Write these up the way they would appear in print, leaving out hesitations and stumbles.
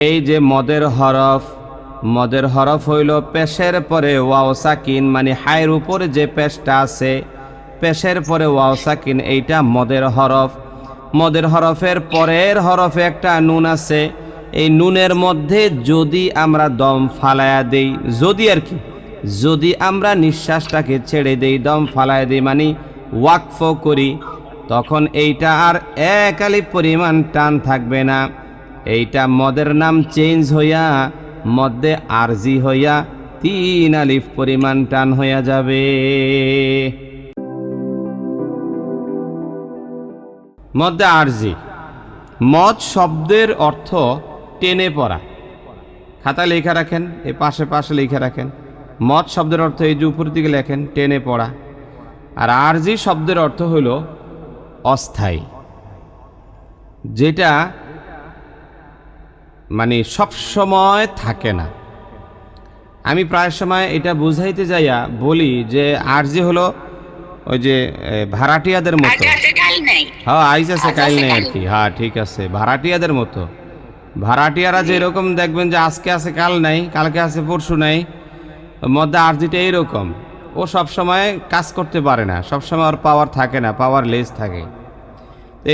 এই যে মদের হরফ হইল পেশের পরে ওয়াও সাকিন, মানে হায়ের উপরে যে পেশটা আছে, পেশের পরে ওয়াও সাকিন, এইটা মদের হরফ। মদের হরফের পরের হরফে একটা নুন আছে, এই নুনের মধ্যে যদি আমরা দম ফালায়া দেই, যদি আমরা নিঃশ্বাসটাকে ছেড়ে দেই, দম ফালায়া দেই, মানে ওয়াকফ করি, তখন এইটা আর এক আলিফ পরিমাণ টান থাকবে না। এইটা মদের নাম চেঞ্জ হইয়া মধ্যে আরজি হইয়া 3 আলিফ পরিমাণ টান হইয়া যাবে। মধ্যে আরজি, মদ শব্দের অর্থ টেনে পড়া। খাতা লেখা রাখেন, এই পাশে পাশে লেখা রাখেন। মদ শব্দের অর্থ এই যে উপর দিকে লেখেন, টেনে পড়া। আর আরজি শব্দের অর্থ হইল অস্থায়ী, যেটা মানে সব সময় থাকে না। আমি প্রায় সময় এটা বুঝাইতে যাইয়া বলি যে আরজি হলো ওই যে ভাড়াটিয়াদের মতো। হ্যাঁ, আইজ আছে কাইল নেই আর কি। হ্যাঁ ঠিক আছে, ভাড়াটিয়াদের মতো। ভাড়াটিয়ারা যেরকম দেখবেন যে আজকে আছে কাল নাই, কালকে আছে পরশু নাই, মধ্যে আরজিটা এইরকম। ও সব সময় কাজ করতে পারে না, সব সময় ওর পাওয়ার থাকে না, পাওয়ার লেস থাকে।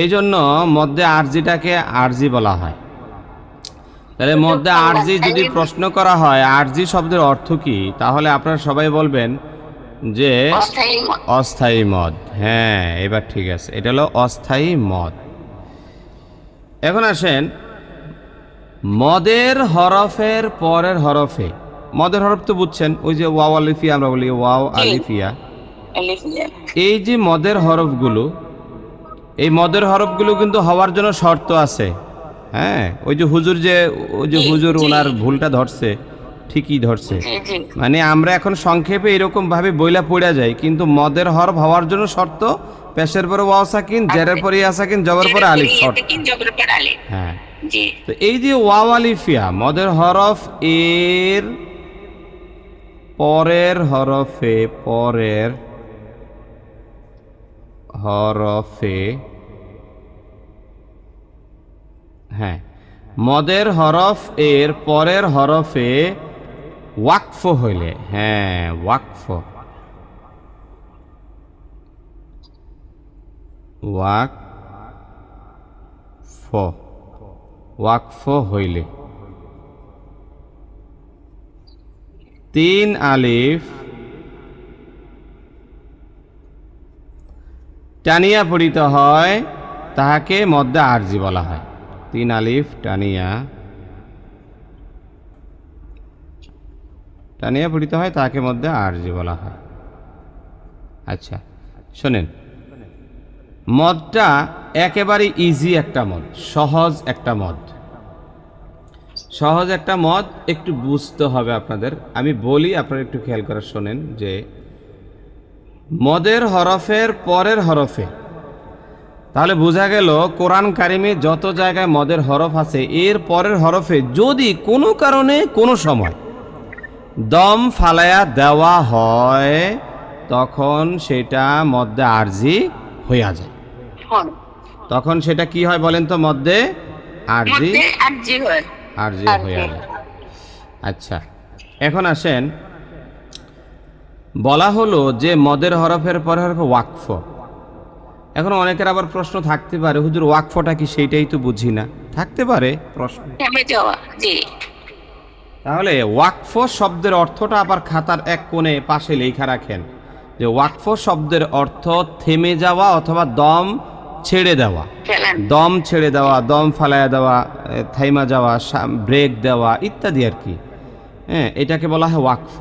এই জন্য মধ্যে আরজিটাকে আরজি বলা হয়। তাহলে মধ্যে আরজি যদি প্রশ্ন করা হয় আরজি শব্দের অর্থ কি, তাহলে আপনারা সবাই বলবেন যে অস্থায়ী মদ। হ্যাঁ, এবার ঠিক আছে, এটা হলো অস্থায়ী মদ। এখন আসেন মদের হরফের পরের হরফে। মদের হরফ তো বুঝছেন, ওই যে ওয়াও আলিফিয়া আমরা বলি, ওয়াও আলিফিয়া। এই যে মদের হরফগুলো, এই মদের হরফগুলো কিন্তু হওয়ার জন্য শর্ত আছে। হ্যাঁ, ওই যে হুজুর ওনার ভুলটা ধরছে, ঠিকই ধরছে। মানে আমরা এখন সংক্ষেপে এরকম ভাবে বইলা পড়া যায়, কিন্তু মদের হরফ হওয়ার জন্য শর্ত পেশের পরে ওয়াও সাকিন, জেরের পরে ইয়া সাকিন, জবর পরে আলিফ শর্ত। হ্যাঁ, তো এই যে ওয়াও আলিফিয়া মদের হরফ, এর পরের হরফে হ্যাঁ, মদের হরফ এর পরের হরফে ওয়াকফ হইলে, হ্যাঁ ওয়াকফ হইলে 3 আলিফ টানিয়া পড়িতে হয়, তাহাকে মধ্যে আরজি বলা হয়। 3 আলিফ টানিয়া পড়িতে হয়, তাকে মধ্যে আরজি বলা হয়। আচ্ছা শোনেন, মদটা একেবারে ইজি একটা মদ, সহজ একটা মদ। একটু বুঝতে হবে আপনাদের, আমি বলি, আপনারা একটু খেয়াল করে শোনেন যে মদের হরফের পরের হরফে, তাহলে বোঝা গেল কোরআন কারিমে যত জায়গায় মদের হরফ আছে, এর পরের হরফে যদি কোনো কারণে কোনো সময় দম ফালায়া দেওয়া হয়, তখন সেটা মধ্যে আরজি হইয়া যায়। তখন সেটা কি হয় বলেন তো? মধ্যে আরজি হইয়া যায়। আচ্ছা, এখন আসেন, বলা হলো যে মদের হরফের পরে হরফে ওয়াকফ। এখন অনেকের আবার প্রশ্ন থাকতে পারে, হুজুর ওয়াকফটা কি, সেইটাই তো বুঝি না। থাকতে পারে প্রশ্ন। তাহলে ওয়াকফ শব্দের অর্থটা আবার খাতার এক কোণে পাশে লেখা রাখেন, যে ওয়াকফ শব্দের অর্থ থেমে যাওয়া অথবা দম ছেড়ে দেওয়া, দম ফালায়া দেওয়া, থাইমা যাওয়া, ব্রেক দেওয়া ইত্যাদি আর কি। হ্যাঁ, এটাকে বলা হয় ওয়াকফ।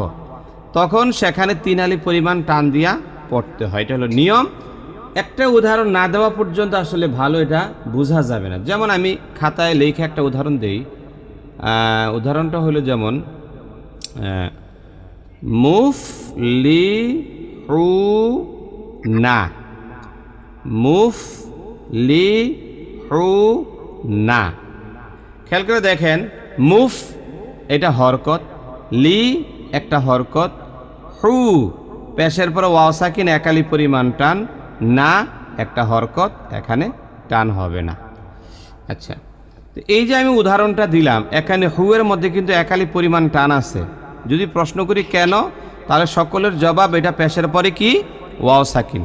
তখন সেখানে 3 আলিফ পরিমাণ টান দিয়া পড়তে হয়, এটা হলো নিয়ম। একটা উদাহরণ না দেওয়া পর্যন্ত আসলে ভালো এটা বোঝা যাবে না। যেমন আমি খাতায় লেখা একটা উদাহরণ দেই। উদাহরণটা হলো যেমন মুফলিহুনা, মুফলিহুনা। খেয়াল করে দেখেন, মুফ এটা হরকত, লি একটা হরকত, হু পেশের পরে ওয়াও সাকিন 1 আলিফ পরিমাণ টান, না একটা হরকত, এখানে টান হবে না। আচ্ছা, তো এই যে আমি উদাহরণটা দিলাম, এখানে হুয়ের মধ্যে কিন্তু একালি পরিমাণ টান আছে। যদি প্রশ্ন করি কেন, তাহলে সকলের জবাব এটা পেশের পরে কি ওয়াও সাকিন।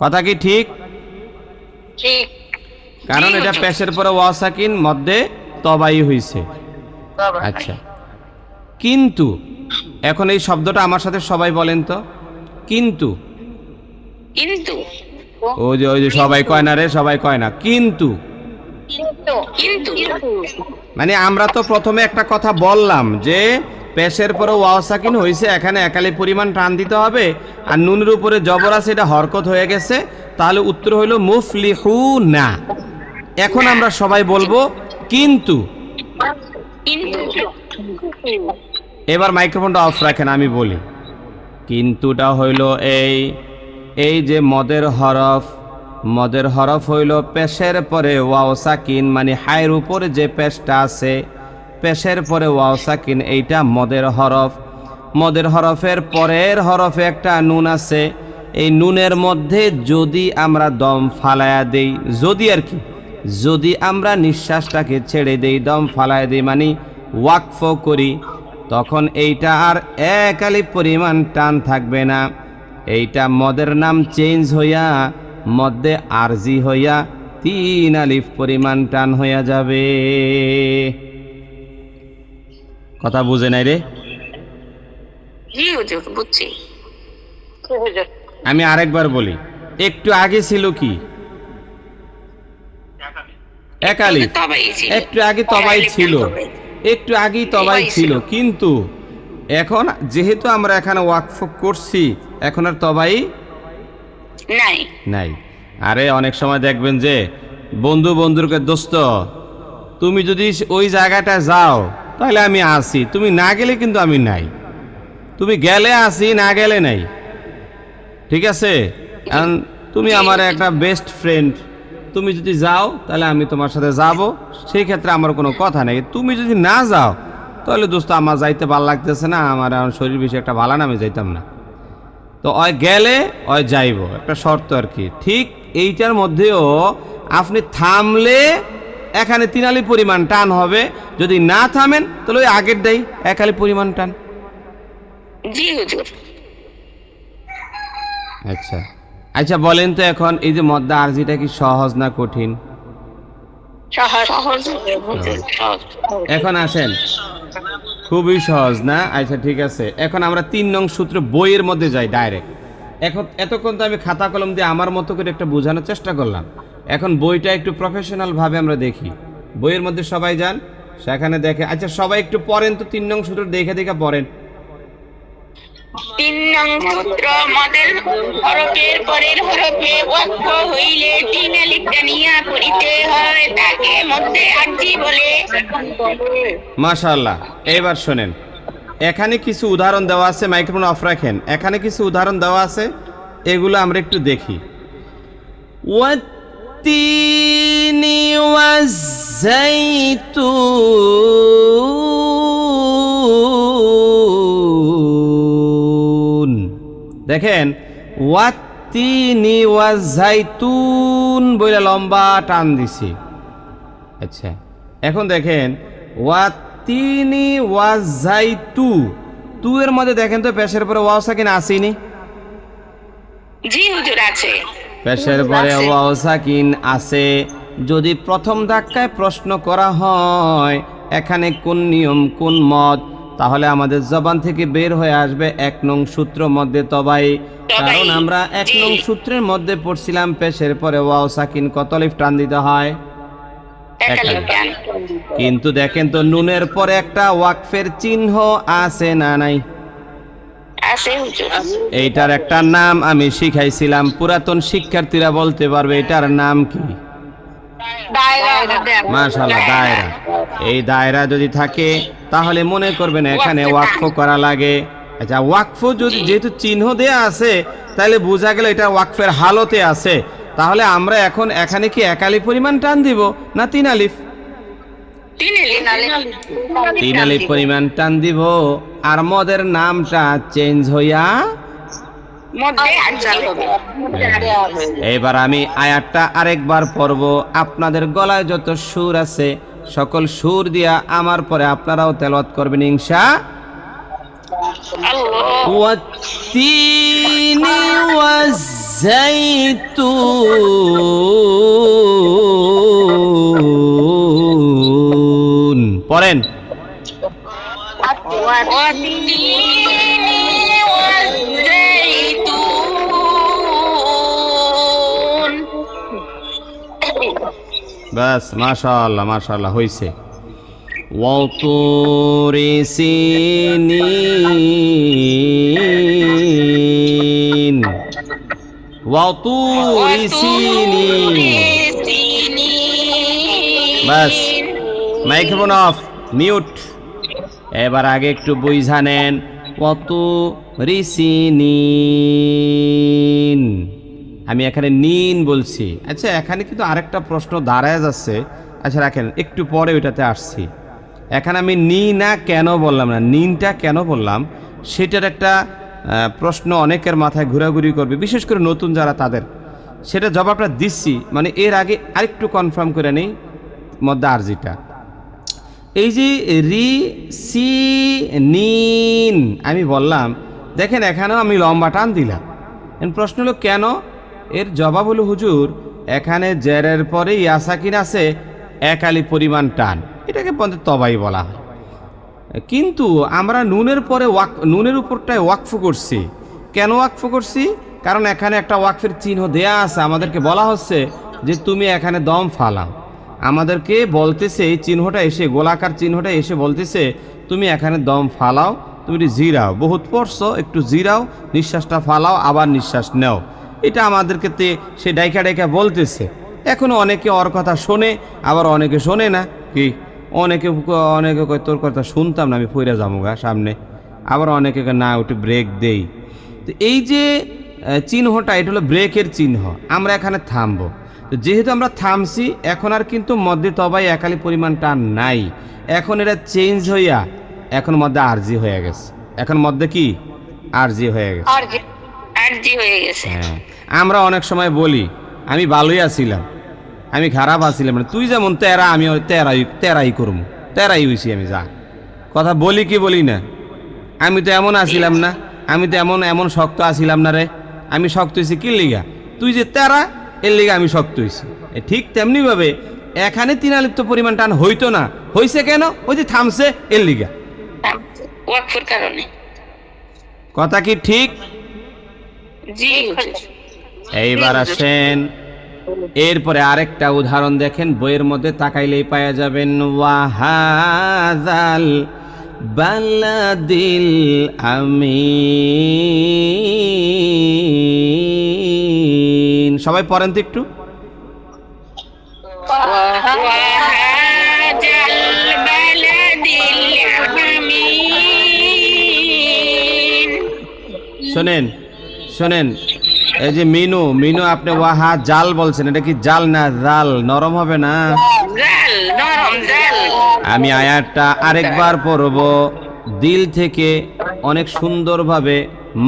কথা কি ঠিক? ঠিক। কারণ এটা পেশের পরে ওয়াও সাকিন, মধ্যে তবাই হইছে। আচ্ছা, কিন্তু এখন এই শব্দটা আমার সাথে সবাই বলেন তো, কিন্তু। কিন্তু ওই যে সবাই কয় না রে, সবাই কয় না কিন্তু। কিন্তু কিন্তু মানে আমরা তো প্রথমে একটা কথা বললাম যে পেশের পরে ওয়াও সাকিন হইছে, এখানে একালি পরিমাণ টান দিতে হবে, আর নুনের উপরে জবর আছে, এটা হরকত হয়ে গেছে, তাহলে উত্তর হইল মুফলিহুনা। এখন আমরা সবাই বলবো কিন্তু। কিন্তু এবার মাইক্রোফোনটা অফ রাখেন, আমি বলি। কিন্তুটা হইল এই যে মদের হরফ হইল পেশের পরে ওয়াও সাকিন, মানে হায়ের উপরে যে পেশটা আছে, পেশের পরে ওয়াও সাকিন, এইটা মদের হরফ। মদের হরফের পরের হরফে একটা নুন আছে, এই নুনের মধ্যে যদি আমরা দম ফালায়া দেই, যদি আর কি, যদি আমরা নিঃশ্বাসটাকে ছেড়ে দেই, দম ফালায়া দেই, মানে ওয়াকফ করি, তখন এইটা আর এক আলিফ পরিমাণ টান থাকবে না। এইটা মদের নাম চেঞ্জ হইয়া মধ্যে আরজি হইয়া 3 আলিফ পরিমাণ টান হইয়া যাবে। কথা বুঝে নাই রে? জি হুজুর, বুঝছি। আমি আরেকবার বলি, একটু আগে ছিল কি এক আলিফ, একটু আগে তবাই ছিল, একটু আগেই তবাই ছিল, কিন্তু এখন যেহেতু আমরা এখানে ওয়াকফ করছি, এখন আর তবাই নাই নাই। আরে অনেক সময় দেখবেন যে বন্ধুকে, দোস্ত তুমি যদি ওই জায়গাটা যাও তাহলে আমি আসি, তুমি না গেলে কিন্তু আমি নাই, তুমি গেলে আসি, না গেলে নাই। ঠিক আছে, কারণ তুমি আমার একটা বেস্ট ফ্রেন্ড, তুমি যদি যাও তাহলে আমি তোমার সাথে যাব, সেই ক্ষেত্রে আমার কোনো কথা নেই। তুমি যদি না যাও তাহলে দোস্ত আমার যাইতে ভালো লাগতেছে না, আমার শরীর বেশি একটা ভালো না, আমি যাইতাম না। তো ওই গেলে ওই যাইব, একটা শর্ত আর কি। ঠিক এইটার মধ্যেও আপনি থামলে এখানে 3 আলিফ পরিমাণ টান হবে, যদি না থামেন তাহলে ওই আগেরটাই 1 আলিফ পরিমাণ টান। জি হুজুর। আচ্ছা আচ্ছা, বলেন তো এখন এই যে মদ্দা আরজিটা কি সহজ না কঠিন? সহজ। এখন আসেন, খুবই সহজ না? আচ্ছা ঠিক আছে, এখন আমরা 3 নং সূত্র বইয়ের মধ্যে যাই ডাইরেক্ট। এখন এতক্ষণ তো আমি খাতা কলম দিয়ে আমার মতো করে একটা বোঝানোর চেষ্টা করলাম, এখন বইটা একটু প্রফেশনাল ভাবে আমরা দেখি। বইয়ের মধ্যে সবাই যান, সেখানে দেখে। আচ্ছা সবাই একটু পড়েন তো, 3 নং সূত্র দেখে দেখে পড়েন। 3 নং সূত্র, মদের হরফের পরের হরফে ওয়াকফ হইলে 3 আলিফ টানিয়া পড়িতে হয়, তাকে মধ্যে আরজি বলে। মাশাআল্লাহ। এবার শোনেন, এখানে কিছু উদাহরণ দেওয়া আছে, মাইক্রোফোন অফ রাখেন। এখানে কিছু উদাহরণ দেওয়া আছে, এগুলো আমরা একটু দেখি। ওয়াত্তিনি ওয়াজ্জাইতুন, দেখেন ওয়াত্তিনি ওয়াজ্জাইতুন বইলা লম্বা টান দিছি। আচ্ছা এখন দেখেন ওয়াত্তিনি ওয়াজ্জাইতু, তু এর মধ্যে দেখেন তো পেশের পরে ওয়াও সাকিন আসেনি? জি হুজুর, আছে। পেশের পরে ওয়াও সাকিন আছে। যদি প্রথম ধাক্কায় প্রশ্ন করা হয় এখানে কোন নিয়ম কোন মত, তাহলে আমাদের জবান থেকে বের হয়ে আসবে 1 নং সূত্র মধ্যে তবাই। কারণ আমরা 1 নং সূত্রের মধ্যে পড়ছিলাম পেশের পরে ওয়াও সাকিন কত আলিফ টান দিতে হয়? 1 আলিফ। কিন্তু দেখেন তো নুনের পরে একটা ওয়াকফের চিহ্ন আছে না নাই? আছে হুজুর। এইটার একটা নাম আমি শিখাইছিলাম, পুরাতন শিক্ষার্থীরা বলতে পারবে এটার নাম কি? দায়রা। মাশাআল্লাহ, দায়রা। এই দায়রা যদি থাকে তাহলে মনে করবেন এখানে ওয়াকফ করা লাগে। আচ্ছা ওয়াকফ যদি যেহেতু চিহ্ন দেয়া আছে তাহলে বোঝা গেল এটা ওয়াকফের হালতে আছে, তাহলে আমরা এখন এখানে কি 1 আলিফ পরিমাণ টান দিব না 3 আলিফ? 3 আলিফ পরিমাণ টান দিব, আর মদের নামটা চেঞ্জ হইয়া মধ্যে আরজি হবে। এবার আমি আয়াতটা আরেকবার পড়ব, আপনাদের গলায় যত সুর আছে সকল সুর দিয়া আমার পরে আপনারাও তেলাওয়াত করবেন আল্লাহ والتين والزيتون পড়েন والتين والزيتون। বাস মাশাআল্লাহ মাশাআল্লাহ হইছে وطور سينين وطور سينين বাস মাইক্রোফোন অফ মিউট এবার আগে একটু বুঝা নেন وطور سينين আমি এখানে নিন বলছি আচ্ছা এখানে কিন্তু আরেকটা প্রশ্ন দাঁড়ায় যাচ্ছে আচ্ছা রাখেন একটু পরে ওইটাতে আসছি এখানে আমি নি না কেন বললাম না নিনটা কেন বললাম সেটার একটা প্রশ্ন অনেকের মাথায় ঘোরাঘুরি করবে বিশেষ করে নতুন যারা তাদের সেটা জবাবটা দিচ্ছি মানে এর আগে আরেকটু কনফার্ম করে নেই মধ্যে আরজিটা এই যে রি সি নিন আমি বললাম দেখেন এখানেও আমি লম্বা টান দিলাম প্রশ্ন হলো কেন এর জবাব হলো হুজুর এখানে জেরের পরে ইয়াসাকিন আছে একালি পরিমাণ টান এটাকে বলতে তবাই বলা হয় কিন্তু আমরা নুনের পরে নুনের উপরটায় ওয়াকফ করছি কেন ওয়াকফ করছি কারণ এখানে একটা ওয়াকফের চিহ্ন দেয়া আছে আমাদেরকে বলা হচ্ছে যে তুমি এখানে দম ফালাও আমাদেরকে বলতেছে এই চিহ্নটা এসে গোলাকার চিহ্নটা এসে বলতেছে তুমি এখানে দম ফালাও তুমি জিরাও বহুত পড়ছো একটু জিরাও নিঃশ্বাসটা ফালাও আবার নিঃশ্বাস নেও এটা আমাদেরকে সে ডাইকা ডাইকা বলতেছে এখনো অনেকে ওর কথা শোনে আবার অনেকে শোনে না কি অনেকে কয় তোর কথা শুনতাম না আমি পইরা যাবো গা সামনে আবার অনেকে না ওটা ব্রেক দেই তো এই যে চিহ্নটা এটা হলো ব্রেকের চিহ্ন আমরা এখানে থামবো তো যেহেতু আমরা থামছি এখন আর কিন্তু মধ্যে তবাই একালি পরিমাণ টান নাই এখন এটা চেঞ্জ হইয়া এখন মধ্যে আরজি হয়ে গেছে এখন মধ্যে কি আরজি হয়ে গেছে হ্যাঁ আমরা অনেক সময় বলি আমি ভালোই আছিলাম আমি খারাপ আছিলাম না তুই যেমন তেরা আমি তেরাই করবো তেরাই হইছি আমি যা কথা বলি কি বলি না আমি তো এমন আছিলাম না আমি তো এমন শক্ত আছিলাম না রে আমি শক্ত হয়েছি কি লিগা তুই যে তেরা এর লিগা আমি শক্ত হয়েছি ঠিক তেমনিভাবে এখানে তিনালিপ্ত পরিমাণ টান হইতো না হইছে কেন ওই যে থামছে এর লিগা কথা কি ঠিক এইবার আসেন এরপরে আরেকটা উদাহরণ দেখেন বইয়ের মধ্যে তাকাইলেই পাওয়া যাবেন ওয়াহাযাল বালাদিল আমিন সবাই পড়েন তো একটু শোনেন শোনেন এই যে মিনু আপনি ওয়াহা জাল বলছেন এটা কি জাল না জাল নরম হবে না আমি আয়াতটা আরেকবার পড়ব দিল থেকে অনেক সুন্দরভাবে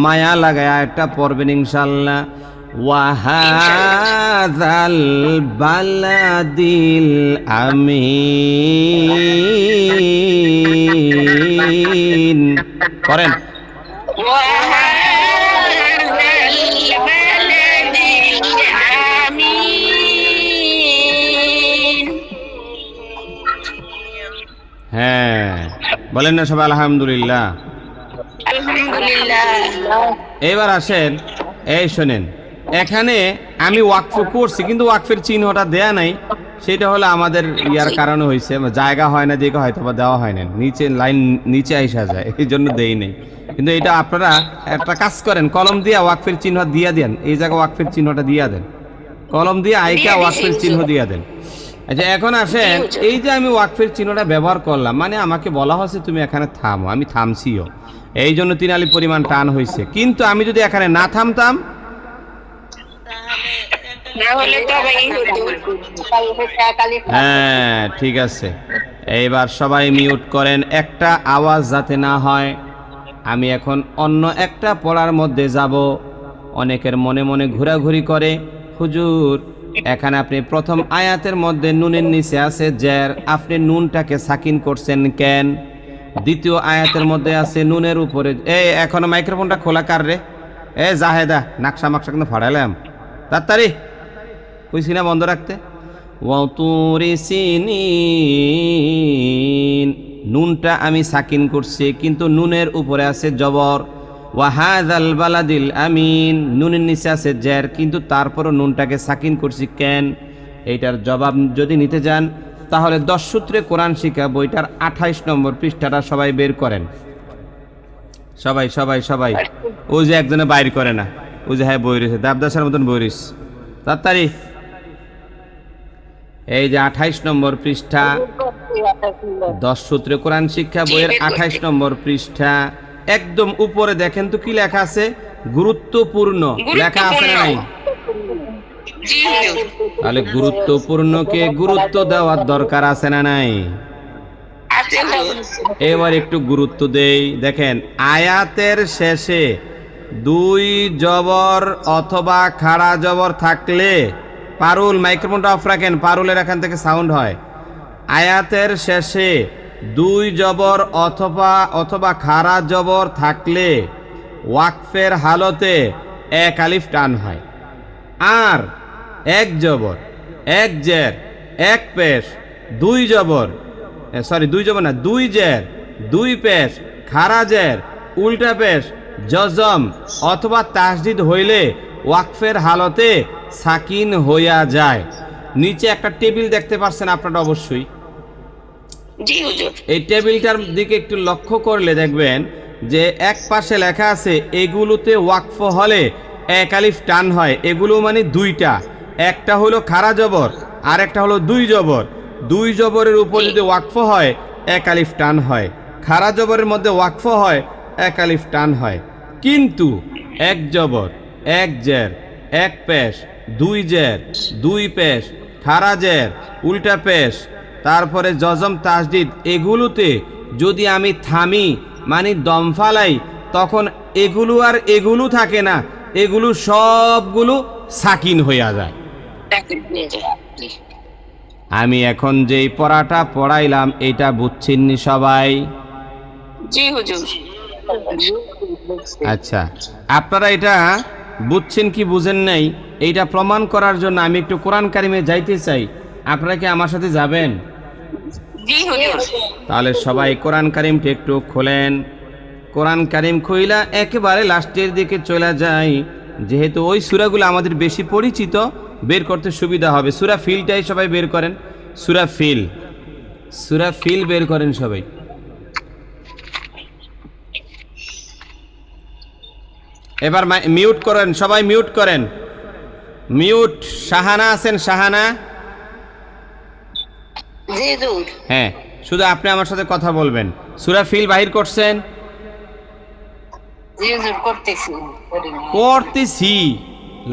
মায়া লাগায় আয়াতটা পড়বেন ইনশাআল্লাহ ওয়াহাযাল বালাদিল আমিন করেন হ্যাঁ বলেন না সবাই আলহামদুলিল্লাহ এবার আসেন এই শোনেন এখানে আমি ওয়াকফ করছি কিন্তু ওয়াকফের চিহ্নটা দেয়া নাই সেটা হলো আমাদের ইয়ার কারণে হয়েছে জায়গা হয় না দিকে হয়তো বা দেওয়া হয় না নিচে লাইন নিচে আইসা যায় এই জন্য দেই নেই কিন্তু এটা আপনারা একটা কাজ করেন কলম দিয়ে ওয়াকফের চিহ্ন দিয়া দেন এই জায়গায় ওয়াকফের চিহ্নটা দিয়া দেন কলম দিয়ে আইকা ওয়াকফের চিহ্ন দিয়া দেন আচ্ছা এখন আসেন এই যে আমি ওয়াকফের চিহ্নটা ব্যবহার করলাম মানে আমাকে বলা হচ্ছে তুমি এখানে থামো আমি থামছিও এই জন্য তিনালি পরিমাণ টান হয়েছে কিন্তু আমি যদি এখানে না থামতাম হ্যাঁ ঠিক আছে এইবার সবাই মিউট করেন একটা আওয়াজ যাতে না হয় আমি এখন অন্য একটা পড়ার মধ্যে যাব অনেকের মনে মনে ঘোরাঘুরি করে, হুজুর এখানে আপনি প্রথম আয়াতের মধ্যে নুনের নিচে আছে জের, আপনি নুনটাকে সাকিন করছেন কেন? দ্বিতীয় আয়াতের মধ্যে আছে নুনের উপরে। এই এখনো মাইক্রোফোনটা খোলা কার রে? এ জাহেদা, নাকশা মাকশা কিন্তু ফাড়াইলাম, তাড়াতাড়ি কইছি না বন্ধ রাখতে। ওয়াতুরি সিনিন, নুনটা আমি সাকিন করছি, কিন্তু নুনের উপরে আছে জবর। ওয়াহাযাল বালাদিল আমিন, নুনের নিচে আছে জের, কিন্তু তারপরও নুনটাকে সাকিন করছি কেন? এইটার জবাব যদি নিতে যান তাহলে 10 সূত্রে কোরআন শিক্ষা বইটার 28 নম্বর পৃষ্ঠাটা সবাই বের করেন। সবাই সবাই সবাই, ওই যে একজনে বাইর করে না, ওই যে হ্যাঁ বই রয়েছে, দেবদাসের মতন বই রয়েছে, তাড়াতাড়ি। এই যে 28 নম্বর পৃষ্ঠা, 10 সূত্রে কোরআন শিক্ষা বইয়ের 28 নম্বর পৃষ্ঠা, একদম উপরে দেখেন তো কি লেখা আছে? গুরুত্বপূর্ণ লেখা আছে না নাই? জি হুজুর। তাহলে গুরুত্বপূর্ণকে গুরুত্ব দেওয়ার দরকার আছে না নাই? আছে হুজুর। এবার একটু গুরুত্ব দেই। দেখেন আয়াতের শেষে 2 জবর অথবা খাড়া জবর থাকলে, পারুল মাইক্রোফোনটা অফ রাখেন, পারুলের এখান থেকে সাউন্ড হয়। আয়াতের শেষে 2 জবর অথবা খাড়া জবর থাকলে ওয়াকফের হালতে 1 আলিফ টান হয়। আর 1 জবর 1 জের 1 পেশ 2 জবর, সরি 2 জবর না, 2 জের 2 পেশ খাড়া জের উল্টা পেশ জজম অথবা তাসদিদ হইলে ওয়াকফের হালতে সাকিন হইয়া যায়। নিচে একটা টেবিল দেখতে পাচ্ছেন আপনারা অবশ্যই, জি হুজুর। এই টেবিলটার দিকে একটু লক্ষ্য করলে দেখবেন যে এক পাশে লেখা আছে এগুলোতে ওয়াকফ হলে 1 আলিফ টান হয়। এগুলো মানে 2টা, একটা হলো খাড়া জবর আর একটা হলো 2 জবর। 2 জবরের উপর যদি ওয়াকফ হয় 1 আলিফ টান হয়, খাড়া জবরের মধ্যে ওয়াকফ হয় 1 আলিফ টান হয়। কিন্তু 1 জবর 1 জের 1 পেশ 2 জের 2 পেশ খাড়া জের উল্টা পেশ তারপরে জজম তাসদিদ, এগুলোতে যদি আমি থামি মানে দম ফালাই, তখন এগুলো আর এগুলো থাকে না, এগুলো সবগুলো সাকিন হইয়া যায়। আমি এখন যেই পড়াটা পড়াইলাম এটা বুঝছেননি সবাই? জি হুজুর। আচ্ছা, আপনারা এটা বুঝছেন কি বুঝেন নাই, এইটা প্রমাণ করার জন্য আমি একটু কোরআন কারিমে যাইতে চাই। আপনারা কি আমার সাথে যাবেন? জি হুজুর। তাহলে সবাই কোরআন কারিমটা একটু খোলেন। কোরআন কারিম খুইলা একেবারে লাস্টের দিকে চলে যায়, যেহেতু ওই সূরাগুলো আমাদের বেশি পরিচিত, বের করতে সুবিধা হবে। সূরা ফিলটাই সবাই বের করেন, সূরা ফিল বের করেন সবাই। এবার মিউট করেন, সবাই মিউট করেন, মিউট। শাহানা আছেন? শাহানা? জি হুজুর। হ্যাঁ, শুধু আপনি আমার সাথে কথা বলবেন। সূরা ফিল বাহির করছেন? জি হুজুর করতেছি। করতেছি।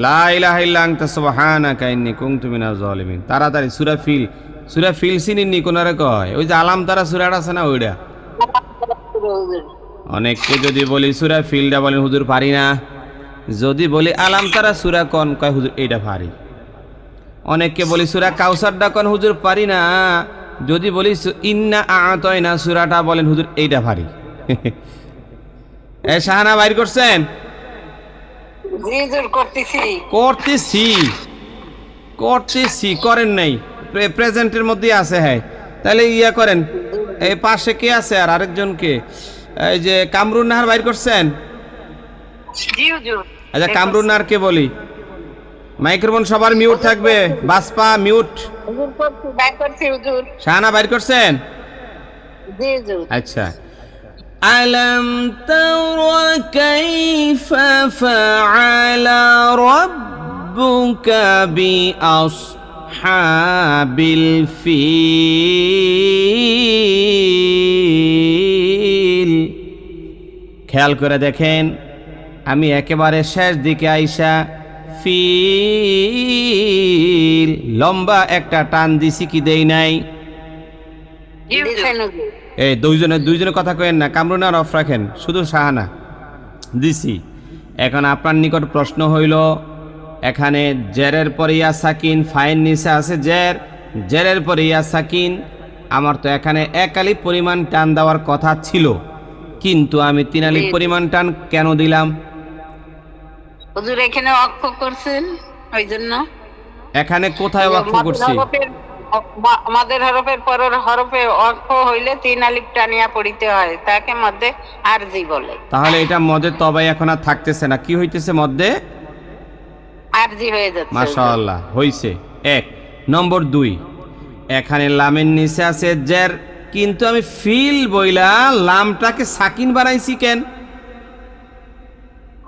লা ইলাহা ইল্লা আনতা সুবহানাকা ইন্নী কুনতু মিনাজ জালিমিন। তাড়াতাড়ি সূরা ফিল চিনেননি কোনারে কয়? ওই যে আলাম তারা সূরাটা আছে না ওইটা। অনেককে যদি বলি সূরা ফিলটা বলেন হুজুর পারি না, যদি বলি আলাম তারা সূরা কোন, কয় হুজুর এইটা পারি। অনেককে বলি সূরা কাউসারটা কোন, হুজুর পারি না। যদি বলি ইন্না আ'তাইনা সূরাটা বলেন, হুজুর এইটা পারি। এ শাহানা বাইর করছেন? জি হুজুর করতেছি। করতেছি করেন নাই, প্রেজেন্টের মধ্যে আছে। হ্যাঁ, তাহলে ইয়া করেন। এই পাশে কে আছে আর আরেকজনকে? এই যে কামরুন নাহার বাইর করছেন? জি হুজুর। আচ্ছা, কামরুন নাহারকে বলি মাইক্রোফোন সবার মিউট থাকবে, বাসপা মিউট। হুজুর করছি, বাইর করছি হুজুর। শাহানা বাইর করছেন? জি হুজুর। আচ্ছা, আলম তারা কাইফা ফাআলা রাব্বুকা বিআসহাবিল ফিল। খেয়াল করে দেখেন, আমি একেবারে শেষ দিকে আইসা ফিল লম্বা একটা টান দিছি কি দেই নাই? এই দুইজনে কথা কয়েন না, কামরুন আর অফ রাখেন, শুধু শাহানা দিছি। এখন আপনার নিকট প্রশ্ন হইল, এখানে জেরের পরে ইয়া সাকিন, ফাইন নিচে আছে জের, জেরের পরে ইয়া সাকিন, আমার তো এখানে এক আলিফ পরিমাণ টান দেওয়ার কথা ছিল, কিন্তু আমি 3 আলিফ পরিমাণ টান কেন দিলাম? হুজুর এখানে ওয়াকফ করছেন ওই জন্য। এখানে কোথায় ওয়াকফ করছি? মাদের হরফের পরের হরফে ওয়াকফ হইলে 3 আলিফ টানিয়া পড়িতে হয়, তাকে মধ্যে আরজি বলে। তাহলে এটা মধ্যে তবাই এখন আর থাকতেছে না, কি হইতেছে? মধ্যে আরজি হয়ে যাচ্ছে। মাশাআল্লাহ, হইছে। 1 নম্বর 2, এখানে লামের নিচে আছে জের, কিন্তু আমি ফিল বইলা লামটাকে সাকিন বানাইছি কেন?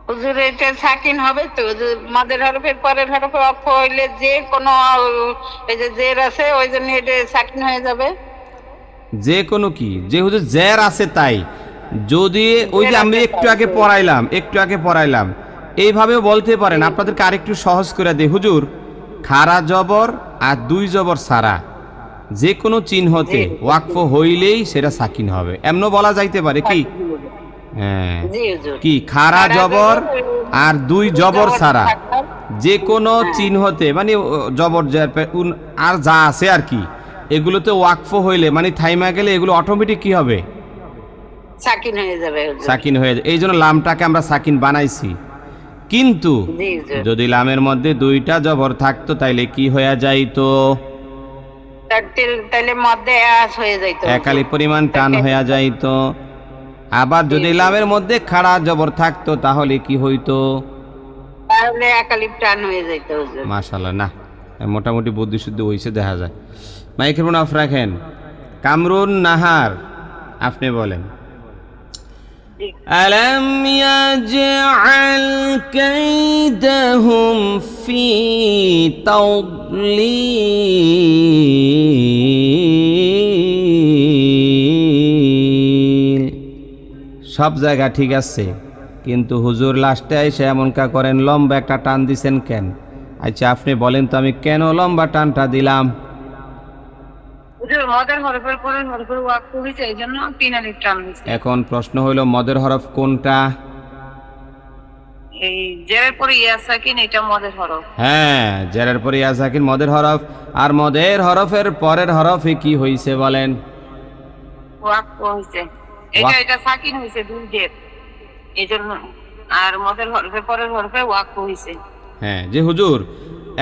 হুজুর এটা সাকিন হবে তো, মাদের হরফের পরের হরফে ওয়াকফ হইলে যে কোনো এই যে জের আছে ওই জন্য এটা সাকিন হয়ে যাবে। যে কোনো কি, যেহেতু জের আছে তাই। যদি ওই যে আমি একটু আগে পড়াইলাম এইভাবেও বলতে পারেন। আপনাদেরকে আরেকটু সহজ করে দিই হুজুর, খাড়া জবর আর 2 জবর সারা যে কোনো চিহ্নতে ওয়াকফ হইলেই সেটা সাকিন হবে, এমনও বলা যাইতে পারে কি? হ্যাঁ, কি খাড়া জবর আর 2 জবর সারা যে কোনো চিহ্নতে, মানে জবর আর যা আছে আর কি, এগুলোতে ওয়াকফ হইলে মানে থাইমা গেলে এগুলো অটোমেটিক কি হবে? সাকিন হয়ে যাবে। সাকিন হয়ে যাবে, এই জন্য লামটাকে আমরা সাকিন বানাইছি। কিন্তু যদি লামের মধ্যে 2টা জবর থাকতো তাইলে কি হয়ে যাইতো? তাইলে মধ্যে আস হয়ে যাইতো, এক আলিফ পরিমাণ টান হয়ে যাইতো। আবার যদি লামের মধ্যে খাড়া জবর থাকতো তাহলে কি হইতো? তাহলে এক আলিফ টান হয়ে যাইতো হুজুর। মাশাআল্লাহ, না মোটামুটি বুদ্ধি শুদ্ধি হইছে দেখা যায়। মাইক্রোফোন অফ রাখেন। কামরুন নাহার, আপনি বলেন। আলাম ইয়াজআল কাইদাহুম ফি তাদলিল। সব জায়গা ঠিক আছে, কিন্তু হুজুর লাস্টে এসে এমন কা করেন, লম্বা একটা টান দিছেন কেন? আচ্ছা আপনি বলেন তো আমি কেন লম্বা টানটা দিলাম? এখন প্রশ্ন হইল মদের হরফ কোনটা? এই জেরের পরে ইয়া সাকিন, এটা মদের হরফ। হ্যাঁ, জেরের পরে ইয়া সাকিন মদের হরফ। আর মদের হরফের পরের হরফে কি হইছে বলেন? ওয়াকফ হইছে। এটা সাকিন হইছে 2 জের, এইজন্য। আর মদের হরফের পরের হরফে ওয়াকফ হইছে। হ্যাঁ, যে হুজুর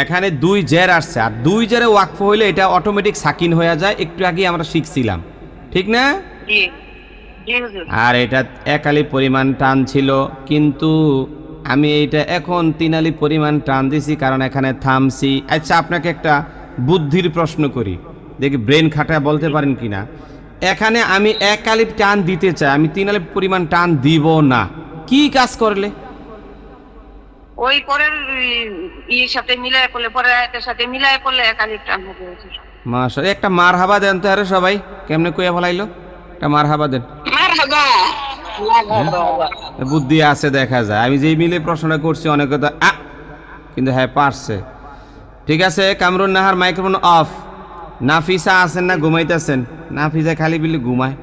এখানে 2 জের আসছে, আর 2 জেরে ওয়াকফ হইলে এটা অটোমেটিক সাকিন হয়ে যায়, একটু আগে আমরা শিখছিলাম, ঠিক না? জি জি হুজুর। আর এটা 1 আলিফ পরিমাণ টান ছিল, কিন্তু আমি এইটা এখন 3 আলিফ পরিমাণ টান দিছি কারণ এখানে থামছি। আচ্ছা আপনাকে একটা বুদ্ধির প্রশ্ন করি, দেখি ব্রেন খাটায় বলতে পারেন কিনা। এখানে আমি 1 আলিফ টান দিতে চাই, আমি 3 আলিফ পরিমাণ টান দিব না, কি কাজ করলে? ওই পরের ইয়ের সাথে মিলায় করলে, পরের আয়াতের সাথে মিলায় করলে 1 আলিফ টান হবে। মাশাআল্লাহ, একটা মারহাবা দেন তো। আরে সবাই কেমনে কইয়া ফলাইলো, একটা মারহাবা দেন। মারহাবা। বুদ্ধি আছে দেখা যায়। আমি যেই মিলে প্রশ্নটা করছি অনেকে তো কিন্তু হ্যাঁ পারছে। ঠিক আছে, কামরুন নাহার মাইক্রোফোন অফ। নাফিসা আছেন না ঘুমাইতেছেন? নাফিসা খালি বিলি ঘুমায়।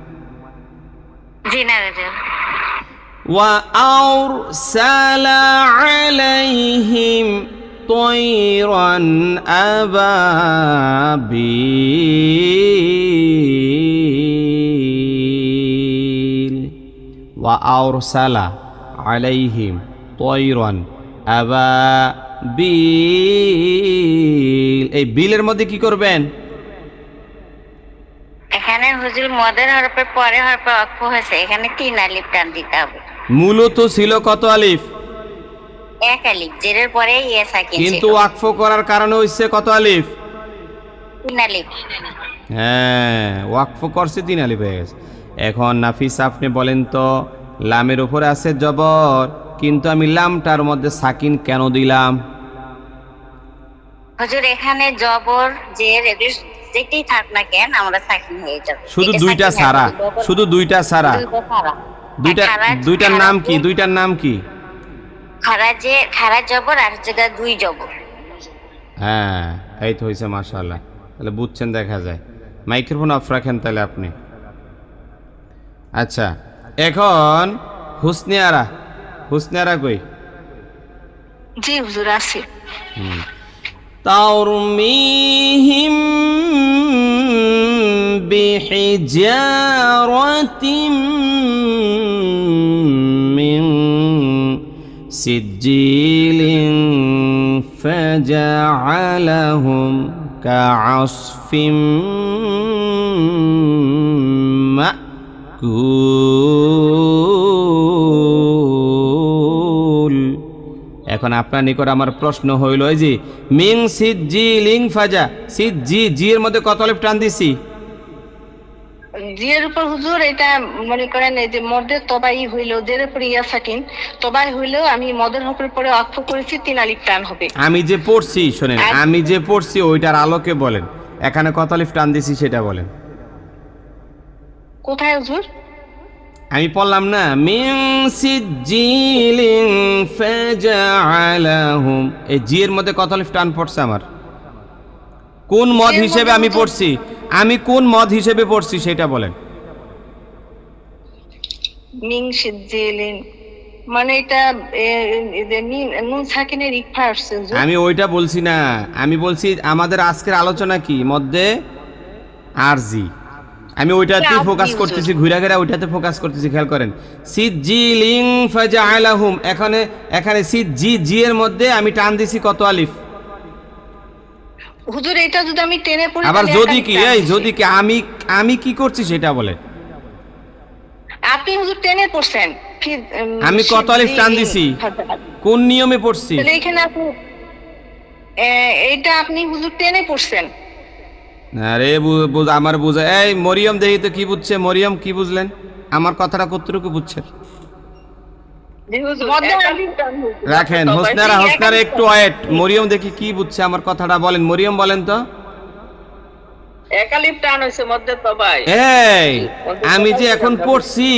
জি না وأرسل عليهم طيرا أبابيل وأرسل عليهم طيرا أبابيل। এই বিলের মধ্যে কি করবেন? এখানে হুজুর মদের হরফের পরে হরফে ওয়াকফ হয়েছে, এখানে 3 আলিফ টান দিতে হবে। মূলত ছিল কত আলিফ? 1 আলিফ, জেরের পরে ইয়া সাকিন ছিল, কিন্তু ওয়াকফ করার কারণে হইছে কত আলিফ? 3 আলিফ। হ্যাঁ, ওয়াকফ করছে 3 আলিফ হয়ে গেছে। এখন নাফিস আপনি বলেন তো, লামের উপরে আছে জবর, কিন্তু আমি লামটার মধ্যে সাকিন কেন দিলাম? হুজুর এখানে জবর জের যেটাই থাক না কেন আমরা সাকিন হয়ে যাবে। শুধু 2টা সারা, শুধু 2টা সারা। দুইটার নাম কি? দুইটার নাম কি? খারা জবর আর জায়গা 2 জবর। হ্যাঁ, এই তো হইছে। মাশাআল্লাহ, তাহলে বুঝছেন দেখা যায়। মাইক্রোফোন অফ রাখেন তাহলে আপনি। আচ্ছা, এখন হুসনিয়ারা কই? জি হুজুর আছে। ترميهم بحجارة من سجيل فجعلهم كعصف مأكول। এখন আপনার নিকট আমার প্রশ্ন হইল, এই যে মিং সিজি লিং ফাজা, সিজি জি এর মধ্যে কত আলিফ টান দিছি? জিয়ের উপর হুজুর এটা মনে করেন এই যে মদের তবাই হইলো, জের উপর ইয়া সাকিন তবাই হইলো, আমি মদের হকের পরে অক্ষ করেছি 3 আলিফ টান হবে। আমি যে পড়ছি শোনেন, আমি যে পড়ছি ওইটার আলোকে বলেন, এখানে কত আলিফ টান দিছি সেটা বলেন। কোথায় হুজুর? আমি পড়লাম না, মিং সিজিলিং ফাজআলাহুম, এই জি এর মধ্যে কত আলিফ টান পড়ছে আমার? কোন মদ হিসেবে আমি পড়ছি? আমি কোন মদ হিসেবে পড়ছি সেটা বলেন। মিং সিজিলিন মানে এটা নুন সাকিনের ইকফা আসছে হুজুর। আমি ওইটা বলছি না, আমি বলছি আমাদের আজকের আলোচনা কি মধ্যে আরজি, আমি ওইটাতেই ফোকাস করতেছি, ঘুরা ঘুরা ওইটাতে ফোকাস করতেছি। খেয়াল করেন, সিজিলিং ফাজআলাহুম, এখানে সিজি জি এর মধ্যে আমি টান দিছি কত আলিফ? হুজুর এটা যদি আমি টেনে পড়ি, আবার যদি কি, এই যদি কি আমি কি করছি সেটা বলেন। আপনি হুজুর টেনে পড়ছেন, আমি কত আলিফ টান দিছি? কোন নিয়মে পড়ছি? তাহলে এখানে আপনি এটা আপনি হুজুর টেনে পড়ছেন। আরে আমার বুঝা, এই মরিয়ম দেখি তো কি বুঝছে। মরিয়ম কি বুঝলেন? আমার কথাটা কতটুকু বুঝছেন? রাখেন হোসনারা একটু ওয়েট। মরিয়ম দেখি কি বুঝছে আমার কথাটা বলেন। মরিয়ম বলেন তো। একালিফ টান হইছে মধ্যে তবাই। এই আমি যে এখন পড়ছি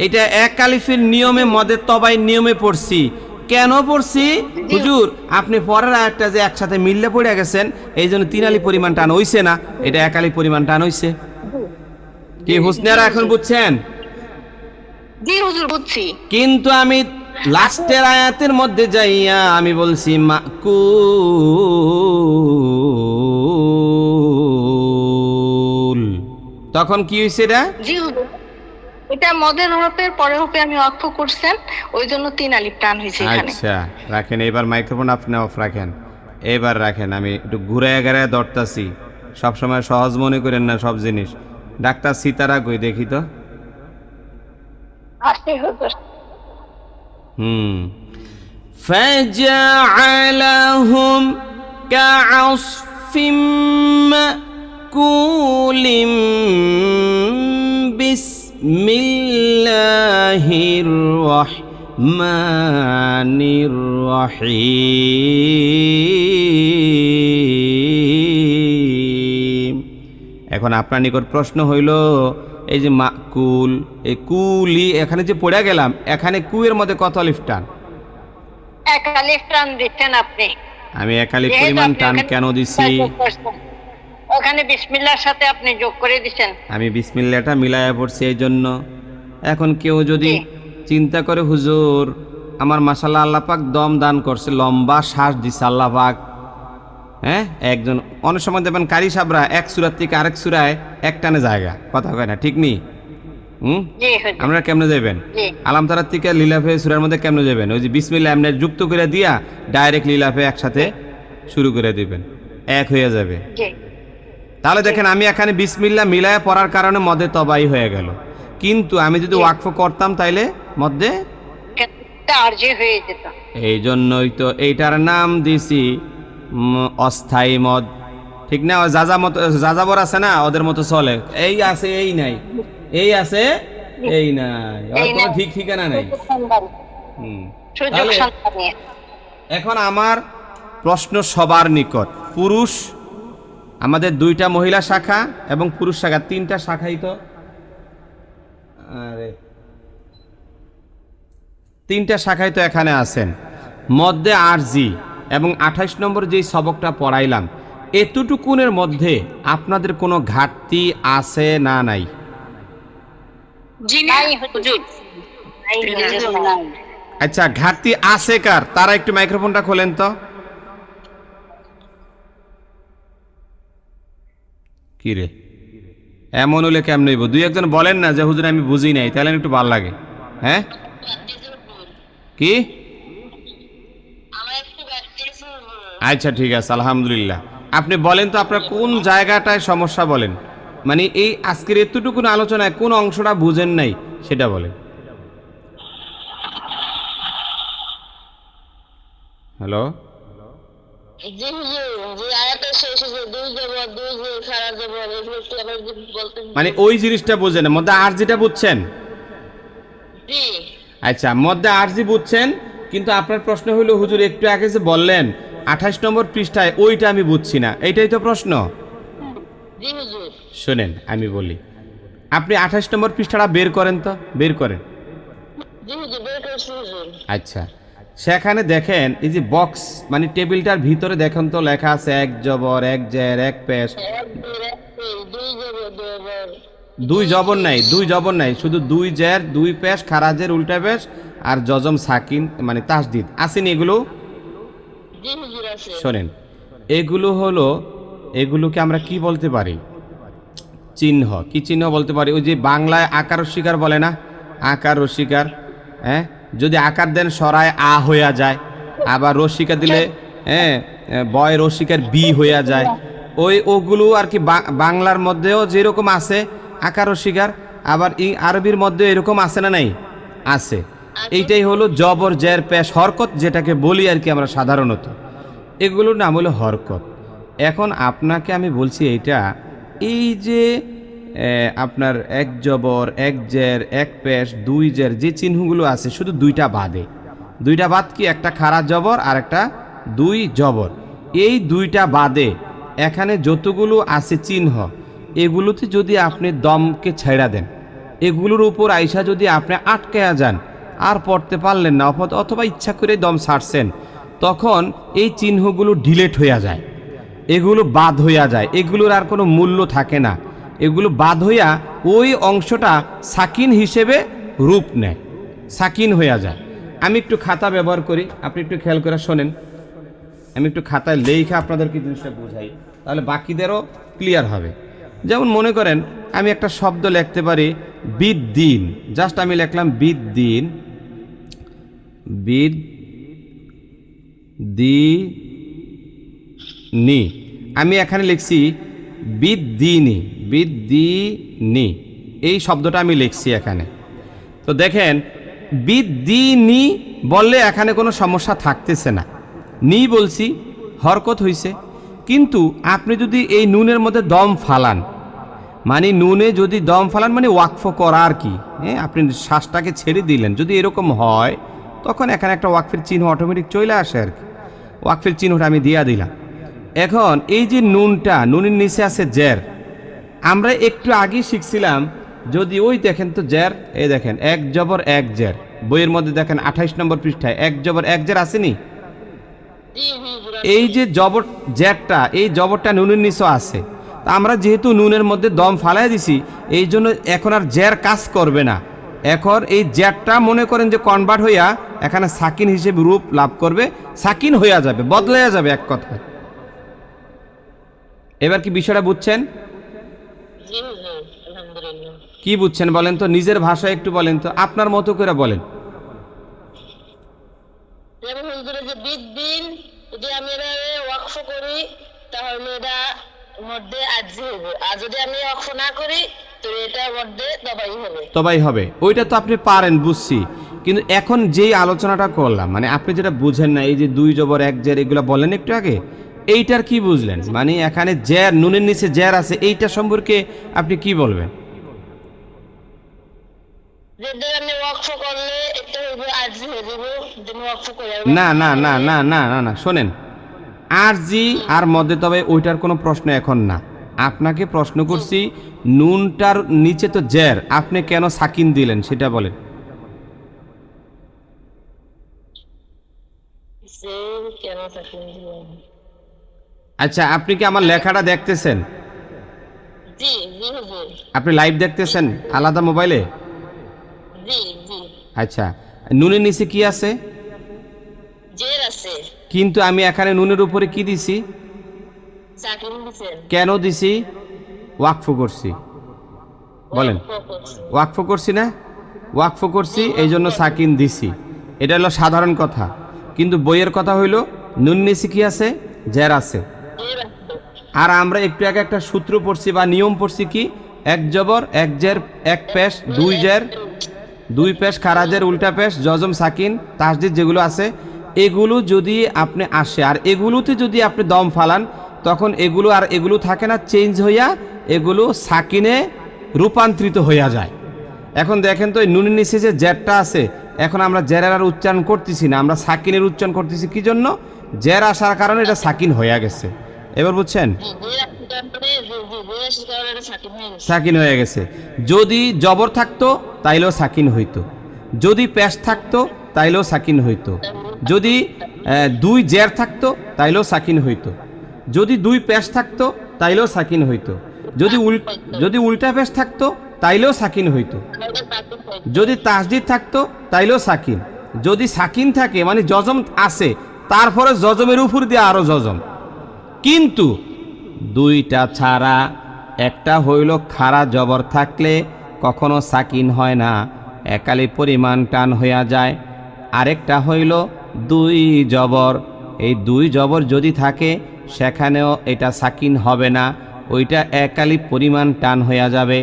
এটা এক আলিফের নিয়মে, মদের তবাই নিয়মে পড়ছি। কেন পড়ছি হুজুর? আপনি পরের আয়াতটা যে একসাথে মিললে পড়ে গেছেন, এই জন্য 3 আলিফ পরিমাণ টান হইছে না, এটা এক আলিফ পরিমাণ টান হইছে। কি হোসনারা এখন বুঝছেন? জি হুজুর বুঝছি। কিন্তু আমি লাস্টের আয়াতের মধ্যে যাইয়া আমি বলছি মাকুল, তখন কি হইছে এটা? জি হুজুর এটা মদের হরফের পরে হরফে আমি অক্ষ করছেন, ওই জন্য 3 আলিফ টান হইছে এখানে। আচ্ছা রাখেন, এবার মাইক্রোফোন আপনি অফ রাখেন, এবার রাখেন। আমি একটু ঘুরায় ঘুরায় ধরতাছি, সবসময় সহজ মনে করেন না সব জিনিস। ডাক্তার সীতারা কই দেখি তো। আসে হুজুর। فجعلهم كعصف مأكول بسم الله الرحمن الرحيم। এখন আপনার নিকট প্রশ্ন হইল, এই যে মাকুল, এই কুলি এখানে যে পড়ে গেলাম, এখানে কুয়ের মধ্যে কত আলিফ টান? এক আলিফ টান দিচ্ছেন আপনি। আমি এক আলিফ পরিমাণ টান কেন দিছি? ওখানে বিসমিল্লাহর সাথে আপনি যোগ করে দিবেন। আমি বিসমিল্লাহটা মিলায়া পড়ছি এই জন্য। এখন কেউ যদি চিন্তা করে হুজুর আমার মাশাআল্লাহ আল্লাহ পাক দম দান করছে, লম্বা শ্বাস দিছে আল্লাহ পাক, হ্যাঁ, একজন অনেক সময় দেখবেন কারি সাবরা এক সূরা থেকে আরেক সূরায় এক টানে জায়গা, কথা কয় না, ঠিক নি? আমরা কেমনে যাবেন? আলাম তারার থেকে লিলাফে সূরার মধ্যে কেমনে যাবেন? ওই যে বিসমিল্লাহ এমনি যুক্ত করে দিয়া ডাইরেক্ট লিলাফে একসাথে শুরু করে দিবেন, এক হয়ে যাবে। তাহলে দেখেন আমি এখানে বিসমিল্লাহ মিলায় পড়ার কারণে মধ্যে তবাই হয়ে গেল, কিন্তু আমি যদি ওয়াকফ করতাম তাইলে মধ্যে আরজি হয়ে যেত। এই জন্যই তো এইটার নাম দিছি অস্থায়ী মদ, ঠিক না? যাযাবর আছে না, ওদের মতো চলে, এই আছে এই নাই, এই আছে এই নাই, কোনো ঠিক ঠিকানা নাই। এখন আমার প্রশ্ন সবার নিকট, পুরুষ আমাদের 2টা মহিলা শাখা এবং পুরুষ শাখা 3টা শাখাই তো, আরে 3টা শাখাই তো এখানে আছেন। মধ্যে আরজি এবং 28 নম্বর যেই সবকটা পড়াইলাম, এতটুকুনের মধ্যে আপনাদের কোনো ঘাটতি আছে না নাই? জি নাই হুজুর। আচ্ছা, ঘাটতি আছে কার? তারা একটু মাইক্রোফোনটা খোলেন তো। কি রে, এমন হলে কেমন হইব? দুই একজন বলেন না যে হুজুর আমি বুঝি নাই, তাহলে একটু ভাল লাগে। হ্যাঁ, কি? আচ্ছা ঠিক আছে, আলহামদুলিল্লাহ। আপনি বলেন তো আপনার কোন জায়গাটায় সমস্যা বলেন, মানে এই আজকের এতটুকু আলোচনায় কোন অংশটা বুঝেন নাই সেটা বলেন। হ্যালো, জি হুজুর, যে আয়াতের শেষে যে দুই জবর দুই যে খাড়া জবর এগুলো একটু আবার যদি বলতেন। মানে ওই জিনিসটা বুঝেন, মধ্যে আর যেটা বুঝছেন। জি আচ্ছা, মধ্যে আরজি বুঝছেন, কিন্তু আপনার প্রশ্ন হলো হুজুর একটু আগে যে বললেন 28 নম্বর পৃষ্ঠায় ওইটা আমি বুঝছি না, এইটাই তো প্রশ্ন। জি হুজুর। শোনেন আমি বলি, আপনি 28 নম্বর পৃষ্ঠাটা বের করেন তো, বের করেন। জি হুজুর, বের করছি হুজুর। আচ্ছা, সেখানে দেখেন এই যে বক্স মানে টেবিলটার ভিতরে দেখেন তো লেখা আছে এক জবর এক জের এক পেশ। এক দুই এক দুই, দুই জবর জবর দুই জবর নাই, দুই জবর নাই, শুধু দুই জের দুই পেশ খারাজের উল্টা পেশ আর জজম সাকিন মানে তাসদিদ আসেনি এগুলো। জি হুজুর আছে। শোনেন, এগুলো হলো, এগুলোকে আমরা কি বলতে পারি? চিহ্ন। কি চিহ্ন বলতে পারি? ওই যে বাংলায় আকার রস্বীকার বলে না, আকার রস্বীকার। হ্যাঁ, যদি আকার দেন সরায় আ হইয়া যায়, আবার রস্বীকার দিলে হ্যাঁ বয় রস্বীকার বি হইয়া যায়। ওগুলো আর কি বাংলার মধ্যেও যেরকম আছে আকার রস্বীকার, আবার আরবির মধ্যে এরকম আছে না নাই? আছে। এইটাই হলো জবর জের পেশ হরকত, যেটাকে বলি আর কি আমরা সাধারণত। এগুলোর নাম হলো হরকত। এখন আপনাকে আমি বলছি এইটা, এই যে আপনার এক জবর এক জের এক পেশ দুই জের যে চিহ্নগুলো আছে শুধু দুইটা বাদে, দুইটা বাদ কি? একটা খাড়া জবর আর একটা দুই জবর। এই দুইটা বাদে এখানে যতগুলো আছে চিহ্ন, এগুলোতে যদি আপনি দমকে ছেড়া দেন, এগুলোর উপর আইসা যদি আপনি আটকেয়া যান আর পড়তে পারলেন না, অথবা ইচ্ছা করে দম ছাড়ছেন, তখন এই চিহ্নগুলো ডিলেট হইয়া যায়, এগুলো বাদ হইয়া যায়, এগুলোর আর কোনো মূল্য থাকে না। এগুলো বাদ হইয়া ওই অংশটা সাকিন হিসেবে রূপ নেয়, সাকিন হইয়া যায়। আমি একটু খাতা ব্যবহার করি, আপনি একটু খেয়াল করে শোনেন। আমি একটু খাতায় লেখা আপনাদেরকে জিনিসটা বুঝাই, তাহলে বাকিদেরও ক্লিয়ার হবে। যেমন মনে করেন আমি একটা শব্দ লিখতে পারি বিদ্দিন, জাস্ট আমি লিখলাম বিদ্দিন, বিদ্দিনি। আমি এখানে লিখছি বিদ্দিনি, বিদ্দিনি, এই শব্দটা আমি লিখছি এখানে। তো দেখেন বিদ্দিনি বললে এখানে কোনো সমস্যা থাকতেছে না, নি বলছি হরকত হইছে। কিন্তু আপনি যদি এই নুনের মধ্যে দম ফালান, মানে নুনে যদি দম ফালান মানে ওয়াকফ করা আর কি, হ্যাঁ আপনি শ্বাসটাকে ছেড়ে দিলেন, যদি এরকম হয় তখন এখানে একটা ওয়াকফের চিহ্ন অটোমেটিক চলে আসে আর কি। ওয়াকফের চিহ্নটা আমি দিয়া দিলাম। এখন এই যে নুনটা, নুনের নিচে আছে জের, আমরা একটু আগে শিখছিলাম, যদি ওই দেখেন তো জের, এই দেখেন এক জবর এক জের, বইয়ের মধ্যে দেখেন 28 নম্বর পৃষ্ঠায় এক জবর এক জের আসেনি? এই যে জবর জেরটা, এই জবরটা নুনের নিচে আছে। তা আমরা যেহেতু নুনের মধ্যে দম ফালাই দিছি, এই জন্য এখন আর জের কাজ করবে না। এখন এই জেরটা মনে করেন যে কনভার্ট হইয়া এখানে সাকিন হিসেবে রূপ লাভ করবে, সাকিন হইয়া যাবে, বদলাইয়া যাবে এক কথায়। এবার কি বিষয়টা বুঝছেন? কি বুঝছেন বলেন তো, নিজের ভাষায় একটু বলেন তো, আপনার মতো করে বলেন। যদি আমি এটা ওয়াকফ করি তাহলে এটা মধ্যে আরজি হবে, আর যদি আমি ওয়াকফ না করি তো এটা মধ্যে তবাই হবে। তবাই হবে, ওইটা তো আপনি পারেন, বুঝছি। কিন্তু এখন যেই আলোচনাটা করলাম, মানে আপনি যেটা বুঝেন না, এই যে দুই জবর এক জের এগুলো বলেন একটু আগে, এইটার কি বুঝলেন? মানে এখানে জের, নুনের নিচে জের আছে, এইটা সম্পর্কে আপনি কি বলবেন? না না না না না না না, শোনেন, আরজি আর মধ্যে তবে ওইটার কোনো প্রশ্ন এখন না। আপনাকে প্রশ্ন করছি, নুনটার নিচে তো জের, আপনি কেন সাকিন দিলেন সেটা বলেন। আচ্ছা, আপনি কি আমার লেখাটা দেখতেছেন? আপনি লাইভ দেখতেছেন আলাদা মোবাইলে? আচ্ছা, নুনের নিচে কি আছে? জের আছে। কিন্তু আমি এখানে নুনের উপরে কি দিছি? সাকিন দিছেন। কেন দিছি? ওয়াকফ করছি। বলেন, ওয়াকফ করছি না? ওয়াকফ করছি, এই জন্য সাকিন দিছি। এটা হলো সাধারণ কথা। কিন্তু বইয়ের কথা হইল নুন নিচে কি আছে? জের আছে। আর আমরা একটু আগে একটা সূত্র পড়ছি বা নিয়ম পড়ছি কি? এক জবর, এক জের, এক পেশ, দুই জের, দুই পেশ, খারাজের উল্টা পেশ, জজম, সাকিন, তাসদিদ যেগুলো আছে, এগুলো যদি আপনি আসে আর এগুলোতে যদি আপনি দম ফালান, তখন এগুলো আর এগুলো থাকে না, চেঞ্জ হইয়া এগুলো সাকিনে রূপান্তরিত হইয়া যায়। এখন দেখেন তো, এই নুনের নিচে যে জেরটা আছে, এখন আমরা জেরের আর উচ্চারণ করতেছি না, আমরা সাকিনের উচ্চারণ করতেছি। কি জন্য? জের আসার কারণে এটা সাকিন হইয়া গেছে। এবার বুঝছেন? সাকিন হয়ে গেছে। যদি জবর থাকতো তাইলেও সাকিন হইতো, যদি পেশ থাকতো তাইলেও সাকিন হইতো, যদি দুই জের থাকতো তাইলেও সাকিন হইতো, যদি দুই পেশ থাকতো তাইলেও সাকিন হইতো, যদি উল্টা পেশ থাকতো তাইলেও সাকিন হইতো, যদি তাসদিদ থাকতো তাইলেও সাকিন, যদি সাকিন থাকে মানে জজম আছে, তারপরে জজমের উপর দিয়ে আরো জজম। কিন্তু দুইটা ছাড়া একটা হইল খাড়া জবর থাকলে কখনো সাকিন হয় না, একালি পরিমাণ টান হইয়া যায়। আরেকটা হইল দুই জবর, এই দুই জবর যদি থাকে সেখানেও এটা সাকিন হবে না, ওইটা একালি পরিমাণ টান হইয়া যাবে।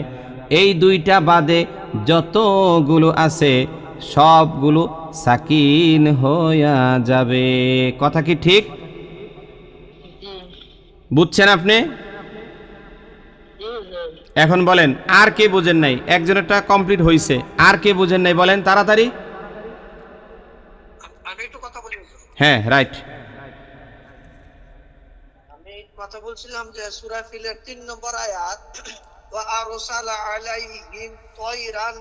এই দুইটা বাদে যতগুলো আছে সবগুলো সাকিন হইয়া যাবে। কথা কি ঠিক? বুঝছেন আপনি? এখন বলেন, আর কে বুঝেন নাই? একজনেরটা কমপ্লিট হইছে, আর কে বুঝেন নাই বলেন তাড়াতাড়ি। আমি একটু কথা বলি। হ্যাঁ, রাইট। আমি কথা বলছিলাম যে সূরা ফিলের 3 নম্বর আয়াত, ওয়া আরসালা আলাইহিম তায়রান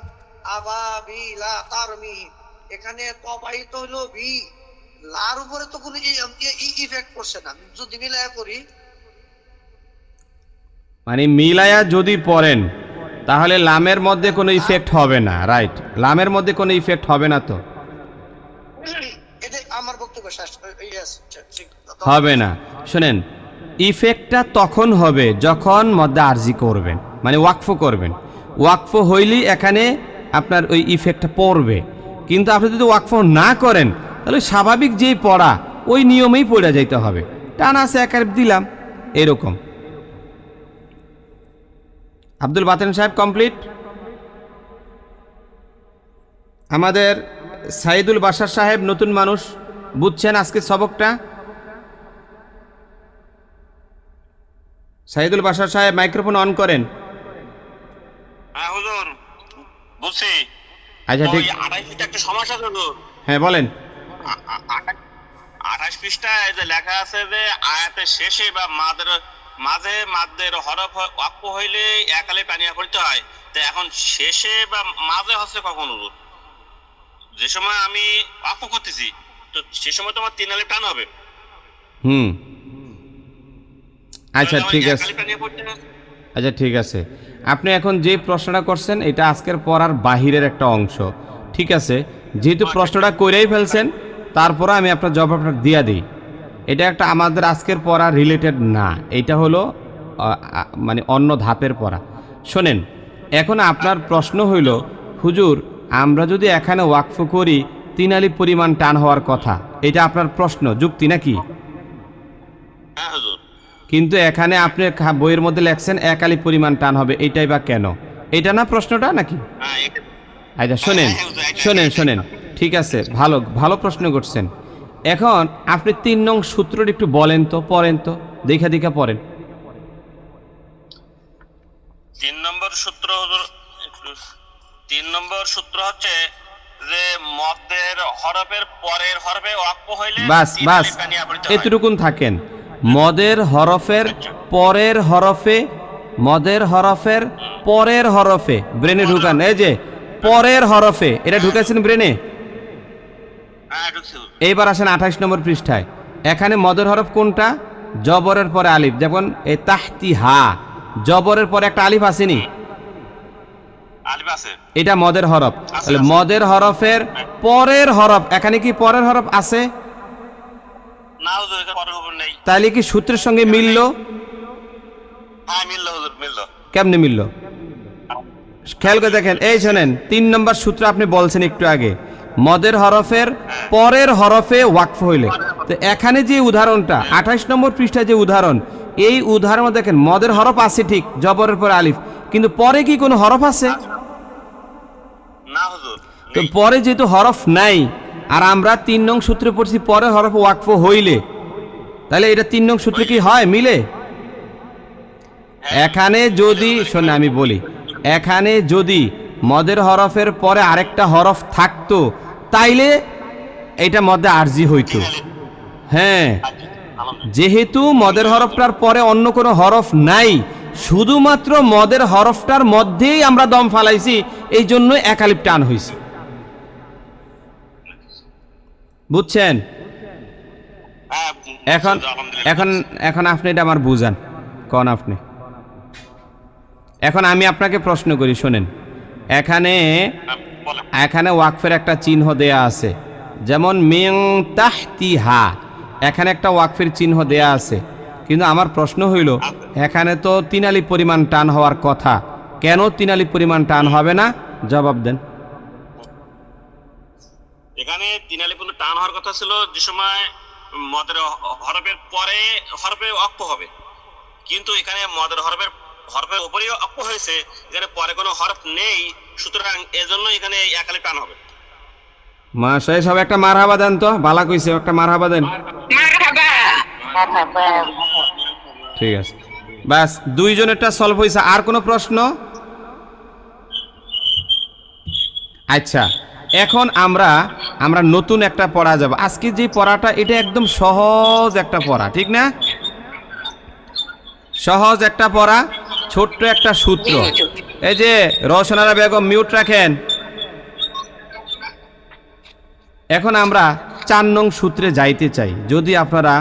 আবাবিলা তারমিহিম, এখানে তবাইত হলো বি, লার উপরে তো কোনো ইফেক্ট করছে না। যদি মিলায়া করি, মানে মিলায়া যদি পড়েন তাহলে লামের মধ্যে কোনো ইফেক্ট হবে না। রাইট, লামের মধ্যে কোনো ইফেক্ট হবে না। তো এটা আমার বক্তব্য শেষ। হবে না। শুনেন, ইফেক্টটা তখন হবে যখন মধ্যে আরজি করবেন, মানে ওয়াকফ করবেন। ওয়াকফ হইলেই এখানে আপনার ওই ইফেক্টটা পড়বে। কিন্তু আপনি যদি ওয়াকফ না করেন তাহলে স্বাভাবিক যেই পড়া ওই নিয়মেই পড়ে যাইতে হবে। টান আছে একার দিলাম, এরকম। আব্দুল বাতেন সাহেব কমপ্লিট। আমাদের সাইদুল বাশার সাহেব নতুন মানুষ, বুঝছেন আজকে সবকটা? সাইদুল বাশার সাহেব মাইক্রোফোন অন করেন। হ্যাঁ হুজুর, বুঝছি। আচ্ছা, ঠিক। 28 পৃষ্ঠা একটা সমস্যা হলো। হ্যাঁ, বলেন। 28 পৃষ্ঠায় যে লেখা আছে যে আয়াতের শেষে বা মাঝে মাদ্দের হরফ ওয়াকফ হইলে একালে পানিয়া পড়তে হয়। তো এখন শেষে বা মাঝে হচ্ছে কখন হুজুর? যে সময় আমি ওয়াকফ করতেছি, তো সে সময় তোমার 3 আলিফ টান হবে। আচ্ছা, ঠিক আছে। আচ্ছা, ঠিক আছে। আপনি এখন যে প্রশ্নটা করছেন এটা আজকের পড়ার বাহিরের একটা অংশ, ঠিক আছে? যেহেতু প্রশ্নটা করেই ফেলছেন, তারপরে আমি আপনার জবাবটা দিয়া দিই। এটা একটা আমাদের আজকের পড়া রিলেটেড না, এটা হলো মানে অন্য ধাপের পড়া। শোনেন, এখন আপনার প্রশ্ন হইল, হুজুর আমরা যদি এখানে ওয়াকফ করি 3 আলিফ পরিমাণ টান হওয়ার কথা, এটা আপনার প্রশ্ন, যুক্তি নাকি? হ্যাঁ হুজুর। কিন্তু এখানে আপনি বইয়ের মধ্যে লেখছেন 1 আলিফ পরিমাণ টান হবে, এইটাই বা কেন? এটা না প্রশ্নটা নাকি? আচ্ছা, শোনেন শোনেন শোনেন, ঠিক আছে, ভালো ভালো প্রশ্ন করছেন। এখন আপনি 3 নং সূত্রটা একটু বলেন তো, পড়েন তো, দেখা পড়েন। 3 নম্বর সূত্র হুজুর, 3 নম্বর সূত্র হচ্ছে যে মদ্দের হরফের পরের হরফে ওয়াকফ হইলে বাস বাস, পানিয়া পড়তে হয়। এতটুকুন থাকেন। মদের হরফের পরের হরফে, মদের হরফের পরের হরফে ব্রেনে ঢুকান। এই যে পরের হরফে, এটা ঢুকাইছেন ব্রেনে? হ্যাঁ, ঢুকছে হুজুর। এইবার আসেন 28 নম্বর পৃষ্ঠায়। এখানে মদের হরফ কোনটা? জবরের পরে আলিফ। যেমন এই তাহতি হা, জবরের পরে একটা আলিফ আসেনি? আলিফ আছে। এটা মদের হরফ। তাহলে মদের হরফের পরের হরফ, এখানে কি পরের হরফ আছে? না হুজুর, এটা পরের হুকুম নেই। তাইলে কি সূত্রের সঙ্গে মিলল? হ্যাঁ মিললো হুজুর, মিললো। কেমনে মিলল? খেয়াল করে দেখেন, এই শোনেন, 3 নম্বর সূত্র আপনি বলছেন একটু আগে, মদের হরফের পরের হরফে ওয়াকফ হইলে। তো এখানে যে উদাহরণটা 28 নম্বর পৃষ্ঠায় যে উদাহরণ, এই উদাহরণে দেখেন মদের হরফ আছে ঠিক, জবরের পরে আলিফ, কিন্তু পরে কি কোনো হরফ আছে? না হুজুর, তো পরে যেহেতু হরফ নাই, আর আমরা 3 নং সূত্রে পড়ছি পরে হরফ ওয়াকফ হইলে, তাহলে এটা 3 নং সূত্রে কি হয়, মিলে? এখানে যদি শোনে আমি বলি, এখানে যদি মদের হরফের পরে আরেকটা হরফ থাকতো তাইলে এটা মধ্যে আরজি হইতো। হ্যাঁ, যেহেতু মদের হরফটার পরে অন্য কোনো হরফ নাই, শুধুমাত্র মদের হরফটার মধ্যেই আমরা দম ফালাইছি, এই জন্য একালিপ টান হয়েছে। বুঝছেন? হ্যাঁ, এখন আলহামদুলিল্লাহ। এখন এখন আপনি এটা আমার বুঝান, কোন আপনি। এখন আমি আপনাকে প্রশ্ন করি, শোনেন, এখানে হ্যাঁ, বলেন। এখানে ওয়াকফের একটা চিহ্ন দেয়া আছে, যেমন মিন তাহতিহা, এখানে একটা ওয়াকফের চিহ্ন দেয়া আছে, কিন্তু আমার প্রশ্ন হইল এখানে তো 3 আলিফ পরিমাণ টান হওয়ার কথা, কেন 3 আলিফ পরিমাণ টান হবে না? জবাব দেন। এখানে 3 আলিফ টান হওয়ার কথা ছিল যে সময় মদের হরফের পরে হরফে অক্ষ হবে, কিন্তু এখানে মদের হরফের উপরেও অক্ষ হয়েছে, এখানে পরে কোনো হরফ নেই, সুতরাং এজন্য এখানে এক আলিফ টান হবে। মাশাআল্লাহ, সব একটা মারহাবা দেন তো, বালা কইছে, একটা মারহাবা দেন। মারহাবা। ঠিক আছে, বাস, দুইজনেরটা সলভ হয়েছে। আর কোনো প্রশ্ন? আচ্ছা, এখন আমরা নতুন একটা পড়া যাব। আজকে যে পড়াটা, এটা একদম সহজ একটা পড়া, ঠিক না? সহজ একটা পড়া, ছোট্ট একটা সূত্র। এই যে রওশনারা বেগম, মিউট রাখেন। এখন আমরা 4 নং সূত্রে যাইতে চাই, যদি আপনারা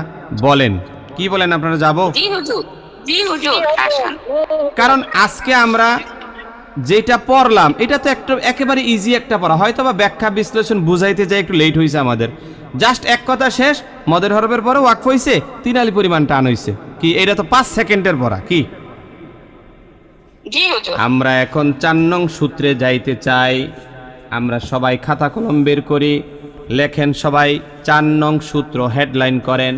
বলেন। কি বলেন, আপনারা যাব? জি হুজুর, জি হুজুর, আসুন। কারণ আজকে আমরা যেটা পড়লাম এটা তো একেবারে ইজি একটা পড়া, হয়তো বা ব্যাখ্যা বিশ্লেষণ বুঝাইতে যাই একটু লেট হয়েছে আমাদের। জাস্ট এক কথা শেষ, মদের হরফের পরে ওয়াকফ হয়েছে, 3 আলিফ পরিমাণ টান হয়েছে। কি এটা তো 5 সেকেন্ডের পড়া, কি? জি হুজুর। আমরা এখন 4 নং সূত্রে যাইতে চাই। আমরা সবাই খাতা কলম বের করি, লেখেন সবাই 4 নং সূত্র, হেডলাইন করেন।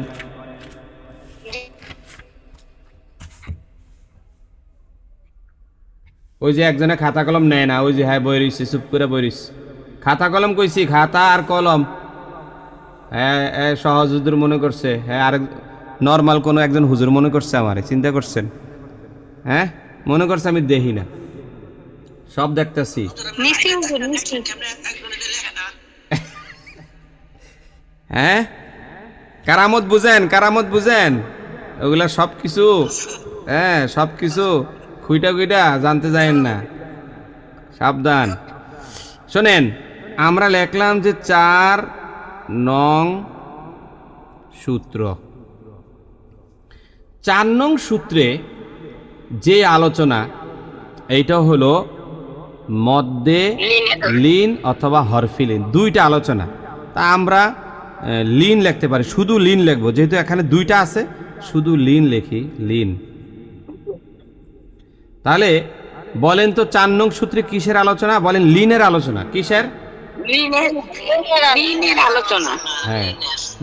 ওই যে একজনে খাতা কলম নেয় না, ওই যে হ্যাঁ বই রইছে, চুপ করে বই রইছে। খাতা কলম কইছি, খাতা আর কলম। হ্যাঁ, সহজ হুজুর মনে করছে, হ্যাঁ আরেক নর্মাল কোনো একজন হুজুর মনে করছে আমারে, চিন্তা করছেন? হ্যাঁ, মনে করছে আমি দেখি না, সব দেখতেছি। নিশ্চয়ই হুজুর, নিশ্চয়ই। হ্যাঁ, কারামত বুঝেন, কারামত বুঝেন, ওগুলা সব কিছু, হ্যাঁ সব কিছু খুইটা খুইটা জানতে যায়েন না, সাবধান। শোনেন, আমরা লেখলাম যে 4 নং সূত্র। 4 নং সূত্রে যে আলোচনা, এইটা হলো মধ্যে লিন অথবা হরফি লিন, দুইটা আলোচনা। তা আমরা লিন লিখতে পারি, শুধু লিন লিখবো, যেহেতু এখানে দুইটা আছে, শুধু লিন লিখি, লিন। তাহলে বলেন তো 4 নং সূত্রে কিসের আলোচনা? বলেন লিনের আলোচনা। কিসের? লিনের আলোচনা। হ্যাঁ,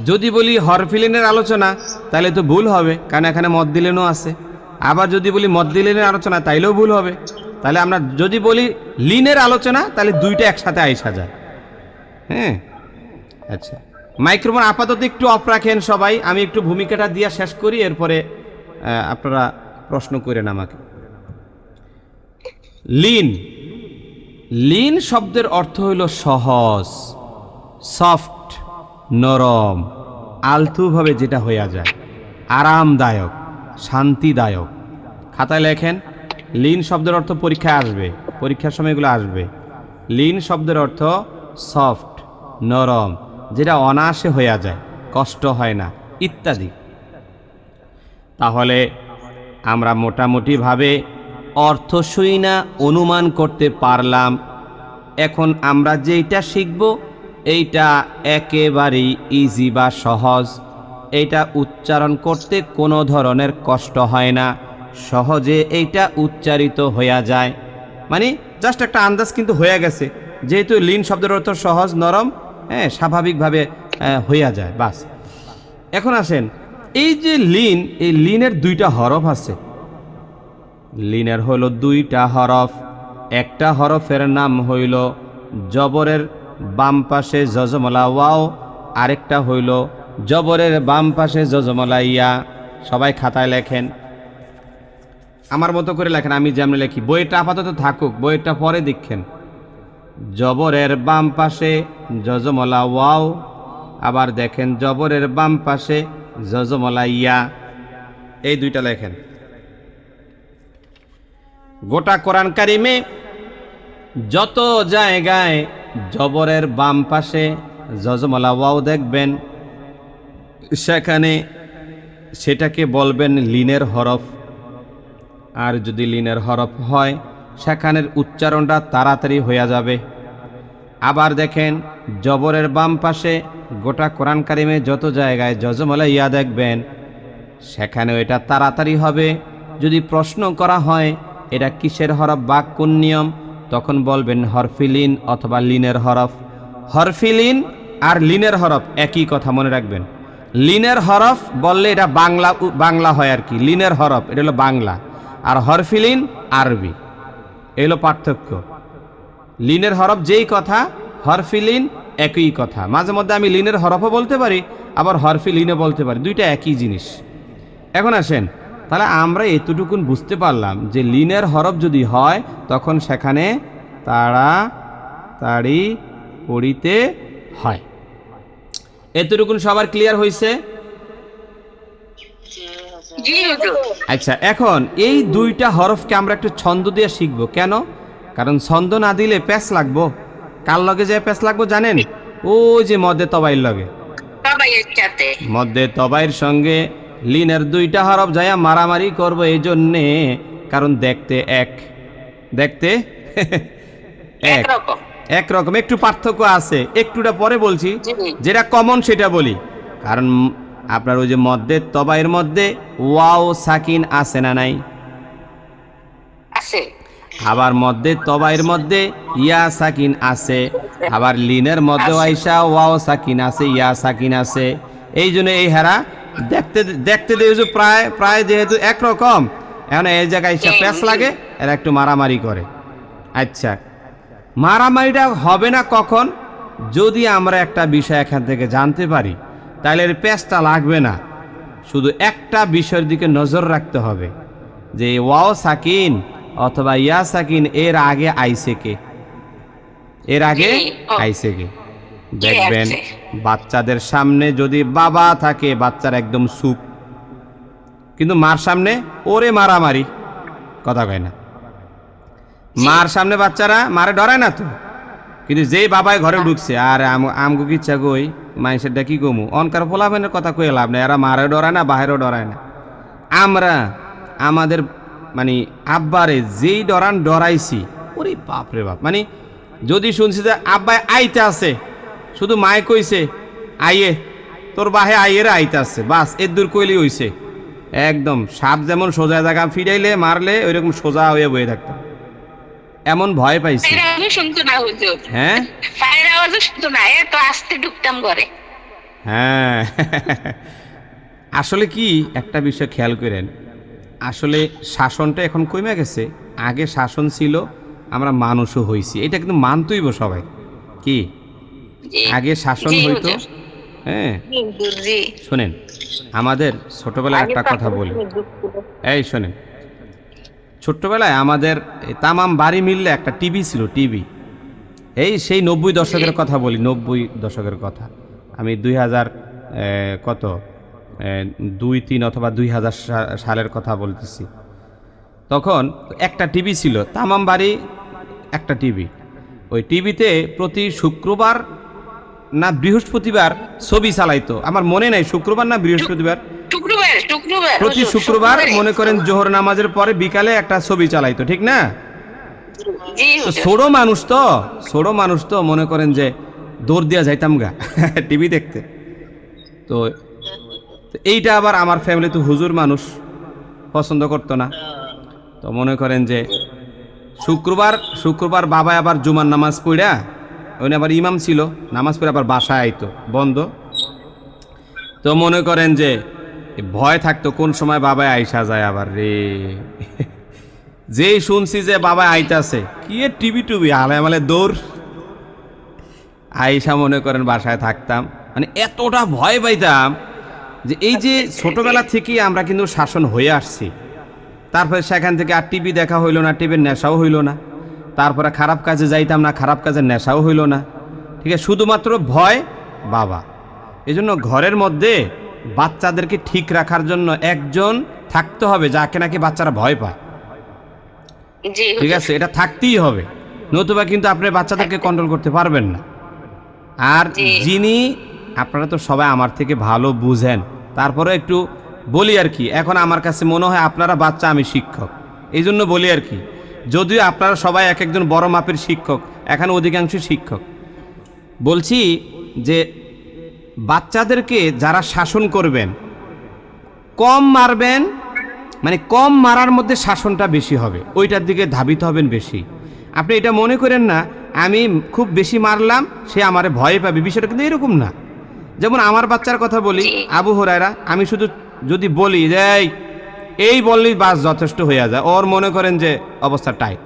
যদি বলি হরফিলিনের আলোচনা তাহলে তো ভুল হবে, কারণ এখানে মদ্দিলিনও আছে। আবার যদি বলি মদ্দিলিনের আলোচনা তাইলেও ভুল হবে। তাহলে আমরা যদি বলি লিনের আলোচনা, তাহলে দুইটা একসাথে আইসা যায়। হ্যাঁ, আচ্ছা, মাইক্রোফোন আপাতত একটু অফ রাখেন সবাই, আমি একটু ভূমিকাটা দিয়ে শেষ করি, এরপরে আপনারা প্রশ্ন করেন আমাকে। লিন, লিন শব্দের অর্থ হইল সহজ, সফট, নরম, আলতুভাবে যেটা হইয়া যায়, আরামদায়ক, শান্তিদায়ক। খাতায় লেখেন, লিন শব্দের অর্থ পরীক্ষায় আসবে, পরীক্ষার সময় এগুলো আসবে। লিন শব্দের অর্থ সফট, নরম, যেটা অনায়াসে হইয়া যায়, কষ্ট হয় না, ইত্যাদি। তাহলে আমরা মোটামুটিভাবে অর্থ শুই না অনুমান করতে পারলাম। এখন আমরা যেটা শিখব এইটা একেবারেই ইজি বা সহজ, এইটা উচ্চারণ করতে কোনো ধরনের কষ্ট হয় না, সহজে এইটা উচ্চারিত হয়ে যায়। মানে জাস্ট একটা আন্দাজ কিন্তু হয়ে গেছে, যেহেতু লিন শব্দের অর্থ সহজ নরম, হ্যাঁ স্বাভাবিকভাবে হইয়া যায় বাস। এখন আসেন, এই যে লিন, এই লিনের দুইটা হরফ আছে। লিনের হইল দুইটা হরফ। একটা হরফের নাম হইল জবরের বাম পাশে জজমলা ওয়াও, আরেকটা হইল জবরের বাম পাশে জজমলা ইয়া। সবাই খাতায় লেখেন, আমার মতো করে লেখেন, আমি যেমন লেখি। বইটা আপাতত থাকুক, বইটা পরে দেখেন। জবরের বাম পাশে জজমলা ওয়াও, আবার দেখেন জবরের বাম পাশে জজমলা ইয়া, এই দুইটা লেখেন। গোটা কোরআন কারিমে যত জায়গায় জবরের বাম পাশে জজমলা ওয়াও দেখবেন, সেখানে সেটাকে বলবেন লিনের হরফ। আর যদি লিনের হরফ হয়, সেখানের উচ্চারণটা তাড়াতাড়ি হয়ে যাবে। আবার দেখেন জবরের বাম পাশে গোটা কোরআন কারিমে যত জায়গায় জজমলা ইয়া দেখবেন, সেখানেও এটা তাড়াতাড়ি হবে। যদি প্রশ্ন করা হয় এটা কিসের হরফ বা কোন নিয়ম, তখন বলবেন হরফিলিন অথবা লিনের হরফ। হরফিলিন আর লিনের হরফ একই কথা, মনে রাখবেন। লিনের হরফ বললে এটা বাংলা হয় আর কি, লিনের হরফ এটা হলো বাংলা, আর হরফিলিন আরবি, এই হলো পার্থক্য। লিনের হরফ যেই কথা, হরফিলিন একই কথা। মাঝে মধ্যে আমি লিনের হরফও বলতে পারি, আবার হরফিলিনও বলতে পারি, দুইটা একই জিনিস। এখন আসেন, তাহলে আমরা এতটুকুন বুঝতে পারলাম যে লিনের হরফ যদি হয় তখন সেখানে তাড়াতাড়ি পড়িতে হয়। এতটুকুন সবার ক্লিয়ার হয়েছে? আচ্ছা, এখন এই দুইটা হরফকে আমরা একটু ছন্দ দিয়ে শিখবো। কেন? কারণ ছন্দ না দিলে প্যাচ লাগবো। কার লগে যে প্যাচ লাগবো জানেন? ওই যে মধ্যে তবাইর লগে, মধ্যে তবাইর সঙ্গে লিনের দুইটা হরফ যাইয়া মারামারি করবো। এই জন্যে, কারণ দেখতে দেখতে একরকম, একটু পার্থক্য আছে, একটুটা পরে বলছি, যেটা কমন সেটা বলি। কারণ আপনার ওই যে মধ্যে তবাইয়ের মধ্যে ওয়াও সাকিন আছে না নাই? আবার মধ্যে তবাইয়ের মধ্যে ইয়া সাকিন আছে, আবার লিনের মধ্যে আইসা ওয়াও সাকিন আছে, ইয়া সাকিন আছে। এই জন্য এই হারা দেখতে দেখতে প্রায় যেহেতু একরকম, এখন এই জায়গায় এসে প্যাচ লাগে, এরা একটু মারামারি করে। আচ্ছা, মারামারিটা হবে না কখন? যদি আমরা একটা বিষয় এখান থেকে জানতে পারি, তাহলে এর প্যাচটা লাগবে না। শুধু একটা বিষয়ের দিকে নজর রাখতে হবে, যে ওয়াও সাকিন অথবা ইয়া সাকিন এর আগে আইছে কে, এর আগে আইছে কে। দেখবেন বাচ্চাদের সামনে যদি বাবা থাকে, বাচ্চার একদম চুপ, কিন্তু মার সামনে ওরে মারামারি, কথা কয় না। মার সামনে বাচ্চারা মারে ডরায় না তো, কিন্তু যেই বাবাই ঘরে ঢুকছে, আর আমগো কিচ্ছা কই মাইসেরটা কি কমু, অনকার পোলাপেনের কথা কয়ে লাভ নেই, এরা মারে ডরায় না, বাহিরেও ডরায় না। আমরা আমাদের মানে আব্বারে যেই ডরাইছি, ওরে বাপ রে বাপ। মানে যদি শুনছি যে আব্বাই আইতে আছে, শুধু মায়ে কইছে আইয়ে, তোর বাহে আইয়েরা আইতে আসছে, বাস এর দূর কইলি হইছে। একদম সাপ যেমন সোজা জায়গা ফিরাইলে মারলে ওইরকম সোজা হয়ে বয়ে থাকতাম, এমন ভয় পাইছি। হ্যাঁ হ্যাঁ, আসলে কি একটা বিষয় খেয়াল করেন, আসলে শাসনটা এখন কমে গেছে। আগে শাসন ছিল, আমরা মানুষও হইছি, এটা কিন্তু মানতইব সবাই। কি আগে শাসন হইতো? হ্যাঁ, শোনেন, আমাদের ছোটবেলায় একটা কথা বলি, এই শোনেন, ছোট্টবেলায় আমাদের তামাম বাড়ি মিললে একটা টিভি ছিল, টিভি। এই সেই 90 দশকের কথা বলি, 90 দশকের কথা। আমি 2000 কত 2-3 অথবা 2000 সালের কথা বলতেছি। তখন একটা টিভি ছিল, তামাম বাড়ি একটা টিভি। ওই টিভিতে প্রতি শুক্রবার না বৃহস্পতিবার ছবি চালাইতো, আমার মনে নাই শুক্রবার না বৃহস্পতিবার, প্রতি শুক্রবার মনে করেন জোহর নামাজের পরে বিকালে একটা ছবি চালাইতো, ঠিক না? ছোট মানুষ তো মনে করেন যে দৌড় দিয়া যাইতাম গা টিভি দেখতে। তো এইটা আবার আমার ফ্যামিলি তো হুজুর মানুষ, পছন্দ করতো না। তো মনে করেন যে শুক্রবার বাবা আবার জুমার নামাজ পড়া, ওই আবার ইমাম ছিল, নামাজ পড়ে আবার বাসায় আইতো বন্ধ। তো মনে করেন যে ভয় থাকতো কোন সময় বাবা আইসা যায় আবার রে। যেই শুনছি যে বাবা আইতাছে, কি টিভি টুবি আলে দৌড় আইসা মনে করেন বাসায় থাকতাম। মানে এতটা ভয় পাইতাম যে এই যে ছোটবেলা থেকেই আমরা কিন্তু শাসন হয়ে আসছি। তারপরে সেখান থেকে আর টিভি দেখা হইল না, টিভির নেশাও হইল না। তারপরে খারাপ কাজে যাইতাম না, খারাপ কাজের নেশাও হইল না। ঠিক আছে, শুধুমাত্র ভয় বাবা। এই জন্য ঘরের মধ্যে বাচ্চাদেরকে ঠিক রাখার জন্য একজন থাকতে হবে যাকে নাকি বাচ্চারা ভয় পায়। জি ঠিক আছে, এটা থাকতেই হবে, নতুবা কিন্তু আপনি বাচ্চাদেরকে কন্ট্রোল করতে পারবেন না। আর যিনি, আপনারা তো সবাই আমার থেকে ভালো বুঝেন, তারপরে একটু বলি আর কি। এখন আমার কাছে মনে হয় আপনারা বাচ্চা, আমি শিক্ষক, এই জন্য বলি আর কি। যদিও আপনারা সবাই এক একজন বড় মাপের শিক্ষক, এখানে অধিকাংশ শিক্ষক। বলছি যে বাচ্চাদেরকে যারা শাসন করবেন, কম মারবেন, মানে কম মারার মধ্যে শাসনটা বেশি হবে, ওইটার দিকে ধাবিত হবেন বেশি। আপনি এটা মনে করেন না আমি খুব বেশি মারলাম সে আমারে ভয় পাবে, বিষয়টা কিন্তু এরকম না। যেমন আমার বাচ্চার কথা বলি, আবু হুরায়রা, আমি শুধু যদি বলি যে এই বললেই বাস যথেষ্ট হয়ে যায়, ওর মনে করেন যে অবস্থা টাইট।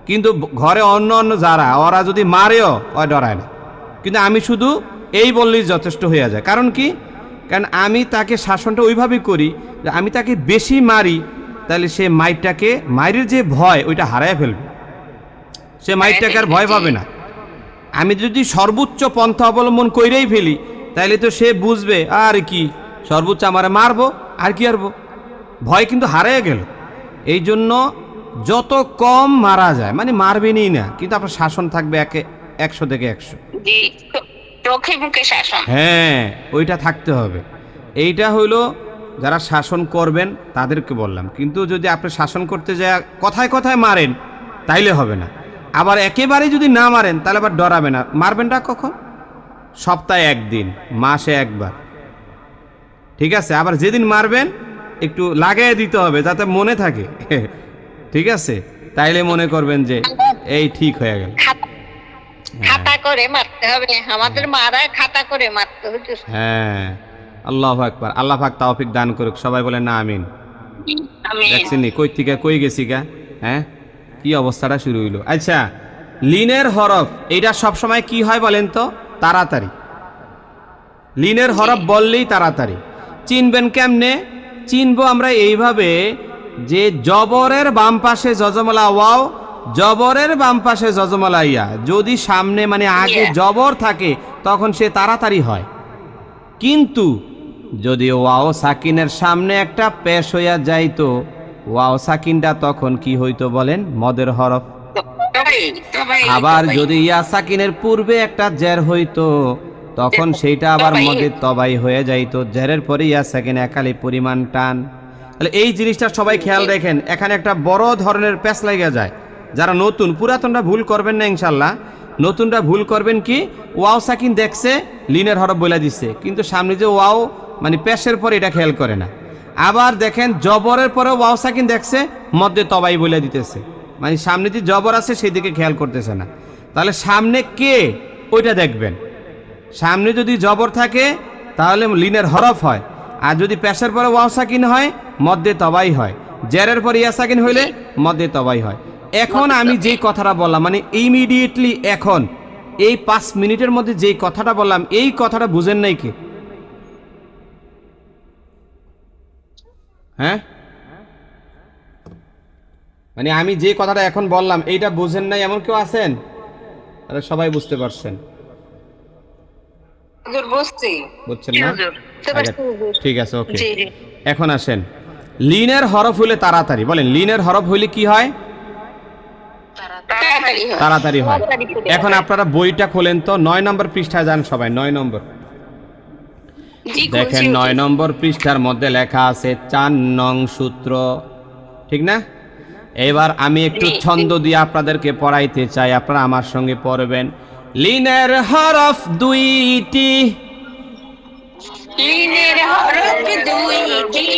কিন্তু ঘরে অন্য যারা, ওরা যদি মারেও ও ডরায় না। কিন্তু আমি শুধু এই বললেই যথেষ্ট হয়ে যায়। কারণ কি? কারণ আমি তাকে শাসনটা ওইভাবেই করি যে আমি তাকে বেশি মারি, তাহলে সে মায়ের যে ভয় ওইটা হারায় ফেলবে, সে মাইরটাকে আর ভয় পাবে না। আমি যদি সর্বোচ্চ পন্থা অবলম্বন কইরেই ফেলি, তাইলে তো সে বুঝবে আর কি, সর্বোচ্চ আমারে মারবো আর কি আরবো, ভয় কিন্তু হারিয়ে গেল। এই জন্য যত কম মারা যায়, মানে মারবেনই না, কিন্তু আপনার শাসন থাকবে 100 থেকে 100। জি, চোখে মুখে শাসন, হ্যাঁ, ওইটা থাকতে হবে। এইটা হইলো যারা শাসন করবেন তাদেরকে বললাম। কিন্তু যদি আপনি শাসন করতে যায় কথায় কথায় মারেন, তাইলে হবে না। আবার একেবারেই যদি না মারেন, তাহলে আবার ডরাবে না। মারবেনটা কখন? সপ্তাহে একদিন, মাসে একবার। ঠিক আছে, আবার যেদিন মারবেন একটু লাগাই দিতে হবে যাতে মনে থাকে। ঠিক আছে, তাইলে মনে করবেন যে এই ঠিক হয়ে গেল। খাতা করে মারতে হবে, আমাদের মারা খাতা করে মারতে হচ্ছে। হ্যাঁ, আল্লাহু আকবার। আল্লাহ পাক তৌফিক দান করুক, সবাই বলে না আমিন। দেখছেন কই থেকে কই গেছি গা, হ্যাঁ, কি অবস্থাটা শুরু হইলো। আচ্ছা, লিনের হরফ এইটা সবসময় কি হয় বলেন তো? তাড়াতাড়ি। লিনের হরফ বললেই তাড়াতাড়ি। চিনবেন কেমনে? চিনবো আমরা এইভাবে যে জবরের বাম পাশে জজমলা ওয়াও, জবরের বাম পাশে জজমলা ইয়া, যদি সামনে মানে আগে জবর থাকে তখন সে তাড়াতাড়ি হয়। কিন্তু যদি ওয়াও সাকিনের সামনে একটা পেশ হইয়া যাইতো, ওয়াও সাকিনটা তখন কি হইতো বলেন? মদের হরফ। আবার যদি ইয়া সাকিনের পূর্বে একটা জের হইতো, তখন সেইটা আবার মদের তবাই হয়ে যাইতো। জেরের পরে ইয়া সাকিন একালি পরিমাণ টান। তাহলে এই জিনিসটা সবাই খেয়াল রাখেন, এখানে একটা বড় ধরনের প্যাচ লাগা যায়। যারা নতুন, পুরাতনটা ভুল করবেন না ইনশাল্লাহ। নতুনটা ভুল করবেন কি, ওয়াও সাকিন দেখছে লিনের হরফ বলে দিচ্ছে, কিন্তু সামনে যে ওয়াও মানে পেশের পরে এটা খেয়াল করে না। আবার দেখেন জবরের পরে ওয়াও সাকিন দেখছে, মধ্যে তবাই বলে দিতেছে, মানে সামনে যে জবর আছে সেই দিকে খেয়াল করতেছে না। তাহলে সামনে কে ওইটা দেখবেন। সামনে যদি জবর থাকে তাহলে লিনের হরফ হয়, আর যদি পেশের পরে ওয়াও সাকিন হয় মধ্যে তবাই হয়, জেরের পরে ইয়া সাকিন হইলে মধ্যে তবাই হয়। এখন আমি যেই কথাটা বললাম, মানে ইমিডিয়েটলি এখন এই 5 মিনিটের মধ্যে যেই কথাটা বললাম, এই কথাটা বুঝেন নাই কি? হ্যাঁ, মানে আমি যে কথাটা এখন বললাম এইটা বুঝেন নাই এমন কেউ আছেন? আরে সবাই বুঝতে পারছেন? বুঝছেন না? ঠিক আছে, ওকে। এখন আসেন, লিনের হরফ হইলে তাড়াতাড়ি, বলেন লিনের হরফ হইলে কি হয়? তাড়াতাড়ি হয়। এখন আপনারা বইটা খোলেন তো, 9 নম্বর পৃষ্ঠায় যান সবাই। 9 নম্বর দেখেন, 9 নম্বর পৃষ্ঠার মধ্যে লেখা আছে 4 নং সূত্র, ঠিক না? এবার আমি একটু ছন্দ দিয়ে আপনাদেরকে পড়াইতে চাই, আপনারা আমার সঙ্গে পড়বেন। লিনের হরফ দুইটি, লিনের হরফ দুইটি,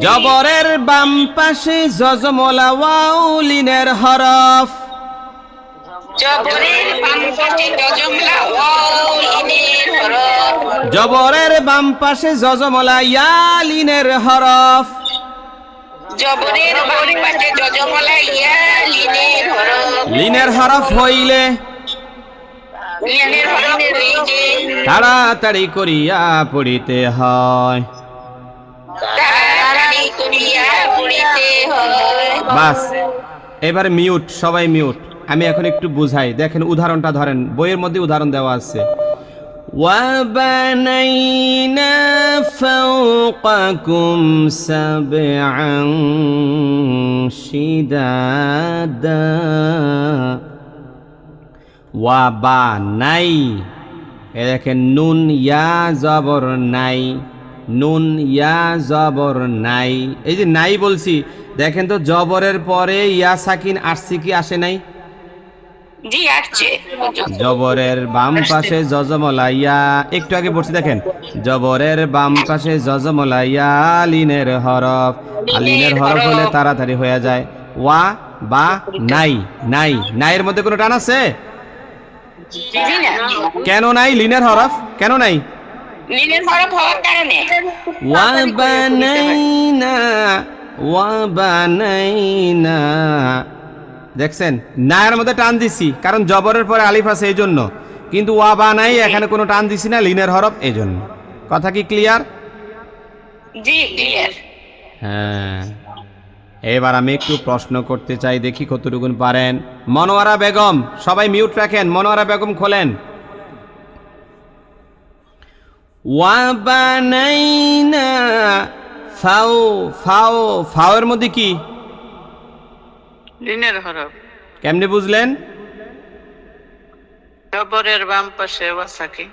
জবরের বাম পাশে যজমলা ওয়াও লিনের হরফ, জবরের বাম পাশে যজমলা ওয়াও লিনের হরফ, জবরের বাম পাশে যজমলা ইয়া লিনের হরফ, জবরের বাম পাশে যজমলা ইয়া লিনের হরফ, লিনের হরফ হইলে লিনের হরফ হইলে তাড়াতাড়ি করিয়া পড়িতে হয়। তাড়াতাড়ি করিয়া পড়িতে হয়। বাস, এবারে মিউট, সবাই মিউট। আমি এখন একটু বুঝাই, দেখেন উদাহরণটা ধরেন, বইয়ের মধ্যে উদাহরণ দেওয়া আছে। وَبَنَيْنَا فَوْقَكُمْ سَبْعًا شِدَادًا ওয়াবানাই, এ দেখেন নুন ইয়া জবর নাই, নুন ইয়া জবর নাই। এই যে নাই বলছি, দেখেন তো জবরের পরে ইয়া সাকিন আসছে কি আসে নাই? জি আসছে। জবরের বাম পাশে যজমলা ইয়া, একটু আগে পড়ছি দেখেন, জবরের বাম পাশে যজমলা ইয়া লিনের হরফ, আর লিনের হরফ হলে তাড়াতাড়ি হয়ে যায়। ওয়া বা নাই, নাই, নাইয়ের মধ্যে কোনো টান আছে? জি না, কেন নাই লিনের হরফ, কেন নাই? লিনের হরফ হওয়ার কারণে। ওয়াবানাইনা, ওয়াবানাইনা, দেখছেন নায়ের মধ্যে টান দিছি কারণ জবরের পরে আলিফ আছে এই জন্য, কিন্তু ওয়াবানাই এখানে কোনো টান দিছি না, লিনের হরফ এই জন্য। কথা কি ক্লিয়ার? জি ক্লিয়ার। হ্যাঁ, এবার আমি একটু প্রশ্ন করতে চাই, দেখি কতটুকুন পারেন। মনোয়ারা বেগম, সবাই মিউট রাখেন, মনোয়ারা বেগম খোলেন। ওয়াবানাইনা, ফাও, ফাও, ফাওয়ের মধ্যে কি? লিনের হরফ। কেমনে বুঝলেন? জবরের বাম পাশে ওয়াসাকি।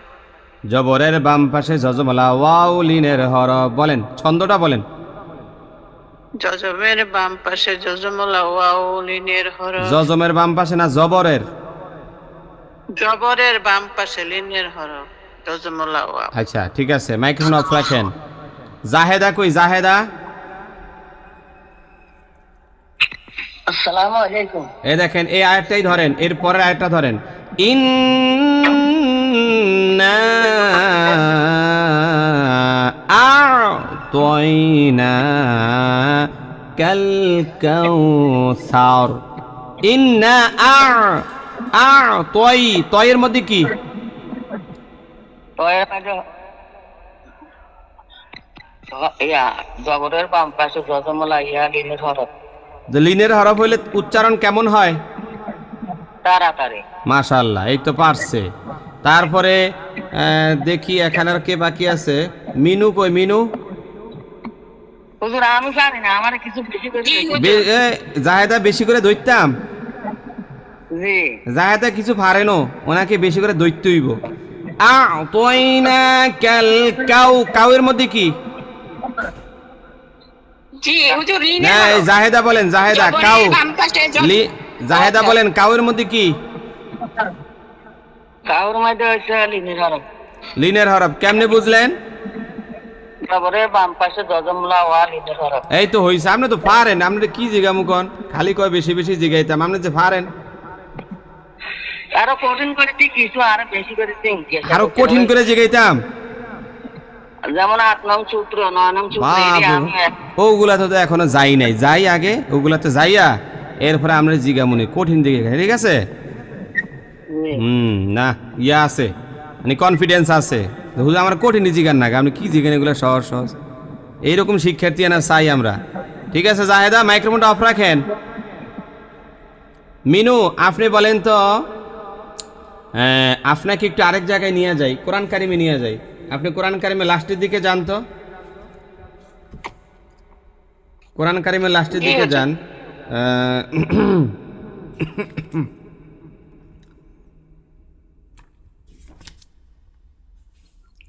জবরের বাম পাশে যজমলা ওয়াও লিনের হরফ। বলেন ছন্দটা বলেন। জজমের বাম পাশে যজমলা ওয়াও লিনের হরফ। জজমের বাম পাশে না জবরের? জবরের বাম পাশে লিনের হরফ, যজমলা ওয়াও। আচ্ছা ঠিক আছে, মাইক্রোফোন অফ রাখেন। জাহেদা কই? জাহেদা, আসসালামু আলাইকুম। এই দেখেন এই আয়াতটাই ধরেন, এর পরের আয়াতটা ধরেন। ইন্না আ'তাইনা কাল কাউসার। ইন্না আ'তাই, তয়ের মধ্যে কি? জবরের বাম পাশে যজমলা ইয়া লিনের হরফ। লিনের হরফ হইলে উচ্চারণ কেমন হয়? তাড়াতাড়ি। মাশাআল্লাহ, এই তো পারছে। তারপরে দেখি এখানে আর কে বাকি আছে? মিনু কই? মিনু, হুজুর আমি জানি না, আমার কিছু বেশি করে জাহেদা বেশি করে দৈত্যাম। জি জাহেদা কিছু পারেনো, ওনাকে বেশি করে দৈত্য হইব। আ'তাইনা কাল কাউ, কাউয়ের মধ্যে কি? জি হুজুর, না, লিনের এই হরফ। জাহেদা বলেন, জাহেদা কাউ, জবরের বাম পাশে জাহেদা বলেন কাউয়ের মধ্যে কি? কাউর মধ্যে হচ্ছে লিনের হরফ। লিনের হরফ। কেমনে বুঝলেন? জবরের বাম পাশে যজমলা ওয়া লিনের হরফ। এই তো হইছে, আপনি তো পারেন। আপনি কি জিগামু কোন? খালি কয় বেশি বেশি জিগাইতাম, আপনি যে পারেন। আরো কঠিন করে দিই কিছু, আরো বেশি করে দিই। আরো কঠিন করে জিগাইতাম। যেমন 8 নং সূত্র, 9 নং সূত্র, বাবা, ওগুলা তো এখনো যাই নাই, যাই আগে ওগুলাতে যাইয়া এরপরে আমরা জিগামুনি কঠিন দিকে। ঠিক আছে, না ইয়া আছে, মানে কনফিডেন্স আছে। হুজুর আমার কঠিন জিগান না, আপনি কি জিগান এগুলো সহজ সহজ। এইরকম শিক্ষার্থী না চাই আমরা। ঠিক আছে জাহেদা, মাইক্রোফোনটা অফ রাখেন। মিনু আপনি বলেন তো, আপনাকে একটু আরেক জায়গায় নিয়ে যাই, কোরআন কারিমে নিয়ে যাই। আপনি কোরআন কারিমে লাস্টের দিকে যান তো, কোরআন কারিমের লাস্টের দিকে যান।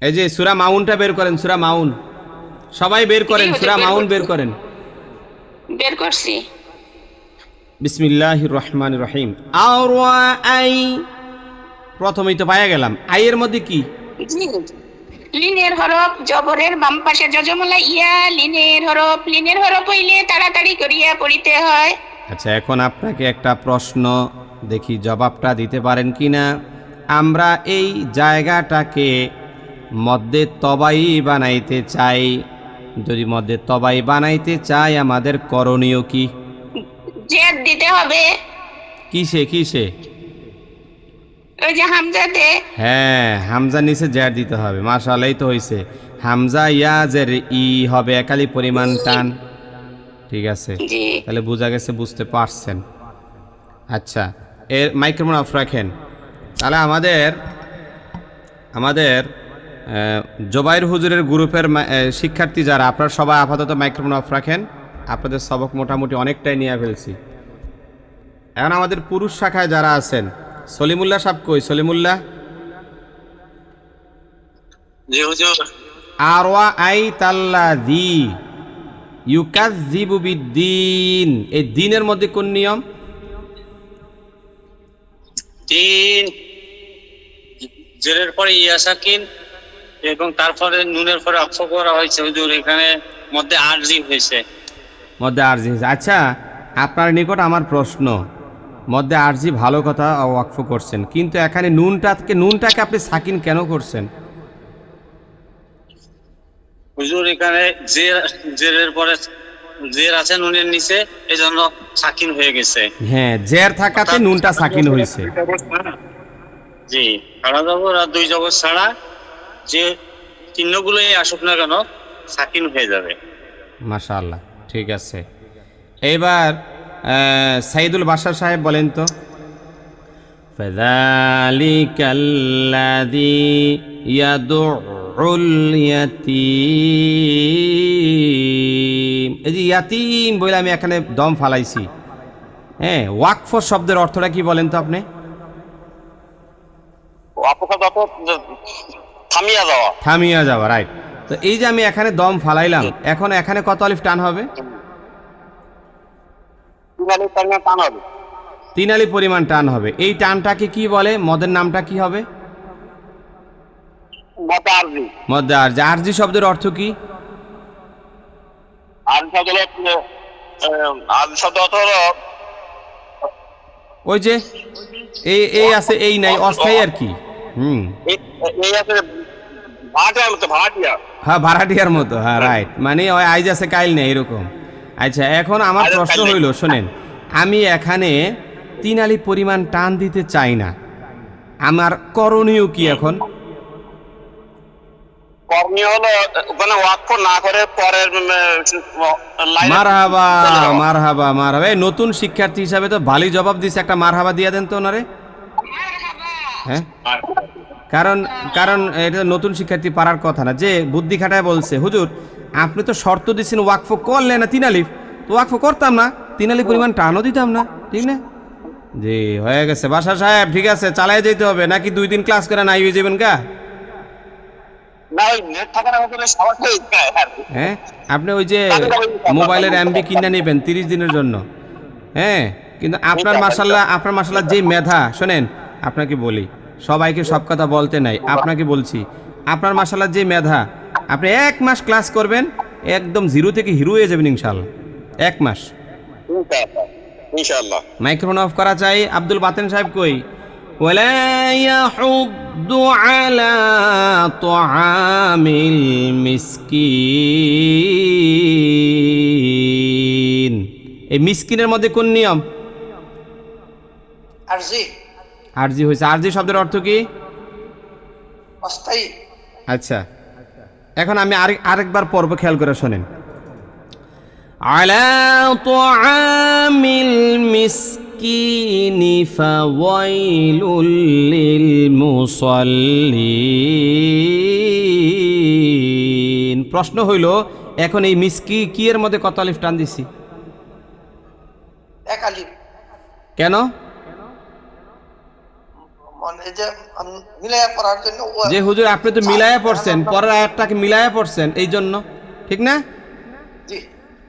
এই যে সূরা মাউনটা বের করেন, সূরা মাউন সবাই বের করেন, সূরা মাউন বের করেন। বের করছি। বিসমিল্লাহির রহমানির রহিম। প্রথমেই তো পাইয়া গেলাম। আইয়ের মধ্যে কি? জি, লিনের হরফ, জবরের বাম পাশে যজমলা ইয়া, লিনের হরফ হইলে তাড়াতাড়ি করিয়া পড়িতে হয়। আচ্ছা, এখন আপনাকে একটা প্রশ্ন, দেখি জবাবটা দিতে পারেন কিনা। আমরা এই জায়গাটাকে মধ্যে তবাই বানাইতে চাই। যদি মধ্যে তবাই বানাইতে চাই আমাদের করণীয় কি? জেদ দিতে হবে, কিসে কিসে? ওই যে হামজাতে। হ্যাঁ, হামজা নিচে জের দিতে হবে। মাশাআল্লাহ, এই তো হইছে। হামজা ইয়া জের ই হবে, একালি পরিমাণ টান। ঠিক আছে, জি, তাহলে বোঝা গেছে, বুঝতে পারছেন। আচ্ছা, এর মাইক্রোফোন অফ রাখেন। তাহলে আমাদের জোবাইর হুজুরের গ্রুপের শিক্ষার্থী যারা, আপনারা সবাই আপাতত মাইক্রোফোন অফ রাখেন। আপনাদের সবক মোটামুটি অনেকটাই নিয়ে ফেলছি। এখন আমাদের পুরুষ শাখায় যারা আছেন, সলিমুল্লাহ সাহেব কই? সলিমুল্লাহ, জি হুজুর। আরওয়া আই তাল্লাযী ইউকাযযিবু বিদ্দীন, এই দ্বীনের মধ্যে কোন নিয়ম? 3 জেরের পরে ইয়া সাকিন এবং তারপরে নুনের পরে অক্ষ করা হয়েছে হুজুর, এখানে মধ্যে আরজি হয়েছে। মধ্যে আরজি হয়েছে। আচ্ছা, আপনার নিকট আমার প্রশ্ন, মধ্যে আরজি ভালো কথা, ওয়াকফ করছেন, কিন্তু এখানে নুনটাকে আপনি সাকিন কেন করছেন? হুজুর এখানে জেরের পরে জের আছে নুনের নিচে, এজন্য সাকিন হয়ে গেছে। হ্যাঁ, জের থাকাতে নুনটা সাকিন হয়েছে। জি, খাড়া জবর আর 2 জবর ছাড়া যে চিহ্নগুলোই আসুক না কেন সাকিন হয়ে যাবে। মাশাআল্লাহ, ঠিক আছে। এবার সাইদুল বাশার সাহেব বলেন তো। ফাযালিকাল্লাযী ইয়াদুল ইয়াতীম, এই যে ইয়াতীম বলে আমি এখানে দম ফালাইছি। হ্যাঁ, ওয়াকফ শব্দের অর্থটা কি বলেন তো আপনি? থামিয়া যাওয়া। থামিয়া যাওয়া, রাইট। তো এই যে আমি এখানে দম ফালাইলাম, এখন এখানে কত আলিফ টান হবে? 3 আলিফ পরিমাণ টান হবে। এই টানটাকে কি বলে? মদের নামটা কি হবে? মধ্যে আরজি। আরজি শব্দের অর্থ কি? ওই যে এই আছে, এই নাই, অস্থায়ী আর কি। হ্যাঁ, ভাড়াটিয়ার মতো। হ্যাঁ, রাইট, মানে ওই আইজ আছে কাইল নেই, এরকম। আচ্ছা, এখন আমার প্রশ্ন হইল, শোনেন, আমি এখানে 3 আলিফ পরিমাণ টান দিতে চাই না, আমার করণীয় কি এখন? করণীয় হলো ওখানে ওয়াকফ না করে পরের লাইনে। মারহাবা মারহাবা মারহাবা। এই নতুন শিক্ষার্থী হিসাবে তো ভালোই জবাব দিছে, একটা মারহাবা দিয়ে দেন তো ওনারে। হ্যাঁ, কারণ এটা নতুন শিক্ষার্থী পারার কথা না, যে বুদ্ধি খাটায় বলছে, হুজুর আপনি তো শর্ত দিচ্ছেন ওয়াকফ করলে না 3 আলিফ, তো ওয়াকফ করতাম না, 3 আলিফ পরিমাণ টানও দিতাম না, ঠিক না? জি, হয়ে গেছে বাশার সাহেব, ঠিক আছে, চালাই যেতে হবে নাকি 2 দিন ক্লাস করে নাই হয়ে যাবেন গা? হ্যাঁ, আপনি ওই যে মোবাইলের এমবি কিনে নেবেন 30 দিনের জন্য। হ্যাঁ, কিন্তু আপনার মাশাআল্লাহ যে মেধা, শোনেন আপনাকে বলি, সবাইকে সব কথা বলতে নাই, আপনাকে বলছি, আপনার মাশাআল্লাহ যে মেধা, আপনি 1 মাস ক্লাস করবেন, একদম 0 থেকে হিরো হয়ে যাবেন ইনশাআল্লাহ। 1 মাস ইনশাআল্লাহ। মাইক্রোফোন অফ করা চাই। আব্দুল বাতেন সাহেব কই? ওয়ালা ইয়াহুদ্দু আলা তুআমিল মিসকিন, এই মিসকিনের মধ্যে কোন নিয়ম? আরজি, আরজি হয়েছে। আরজি শব্দের অর্থ কি? অস্থায়ী। আচ্ছা, এখন আমি আরেকবার পর্ব খেয়াল করে শোনেন। আলা তুআমিল মিসকিনি ফাওয়াইলুল লিল মুসাল্লিন। প্রশ্ন হইল, এখন এই মিসকি কি এর মধ্যে কত আলিফ টান দিছি? 1 আলিফ। কেন? মানে যে মিলায়া পড়ার জন্য। যে হুজুর আপনি তো মিলায়া পড়ছেন, পরের আয়াতটাকে মিলায়া পড়ছেন, এই জন্য, ঠিক না? জি,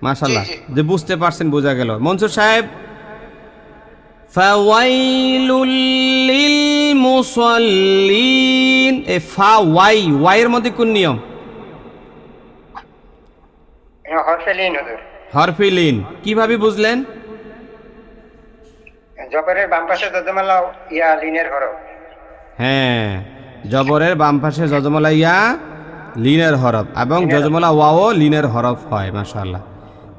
মাশাআল্লাহ, জি, জি। যে বুঝতে পারছেন, বোঝা গেল। মনসুর সাহেব, ফাওয়াইলুল লিল মুসাল্লিন। এ ফা ওয়াই, ওয়াইয়ের মধ্যে কোন নিয়ম? হরফে লিন। কিভাবে বুঝলেন? জবরের বাম পাশে যজমালা ইয়া লিনের হরফ। হ্যাঁ, জবরের বাম পাশে যজমালা ইয়া লিনের হরফ এবং যজমালা ওয়াও লিনের হরফ হয়। মাশাআল্লাহ।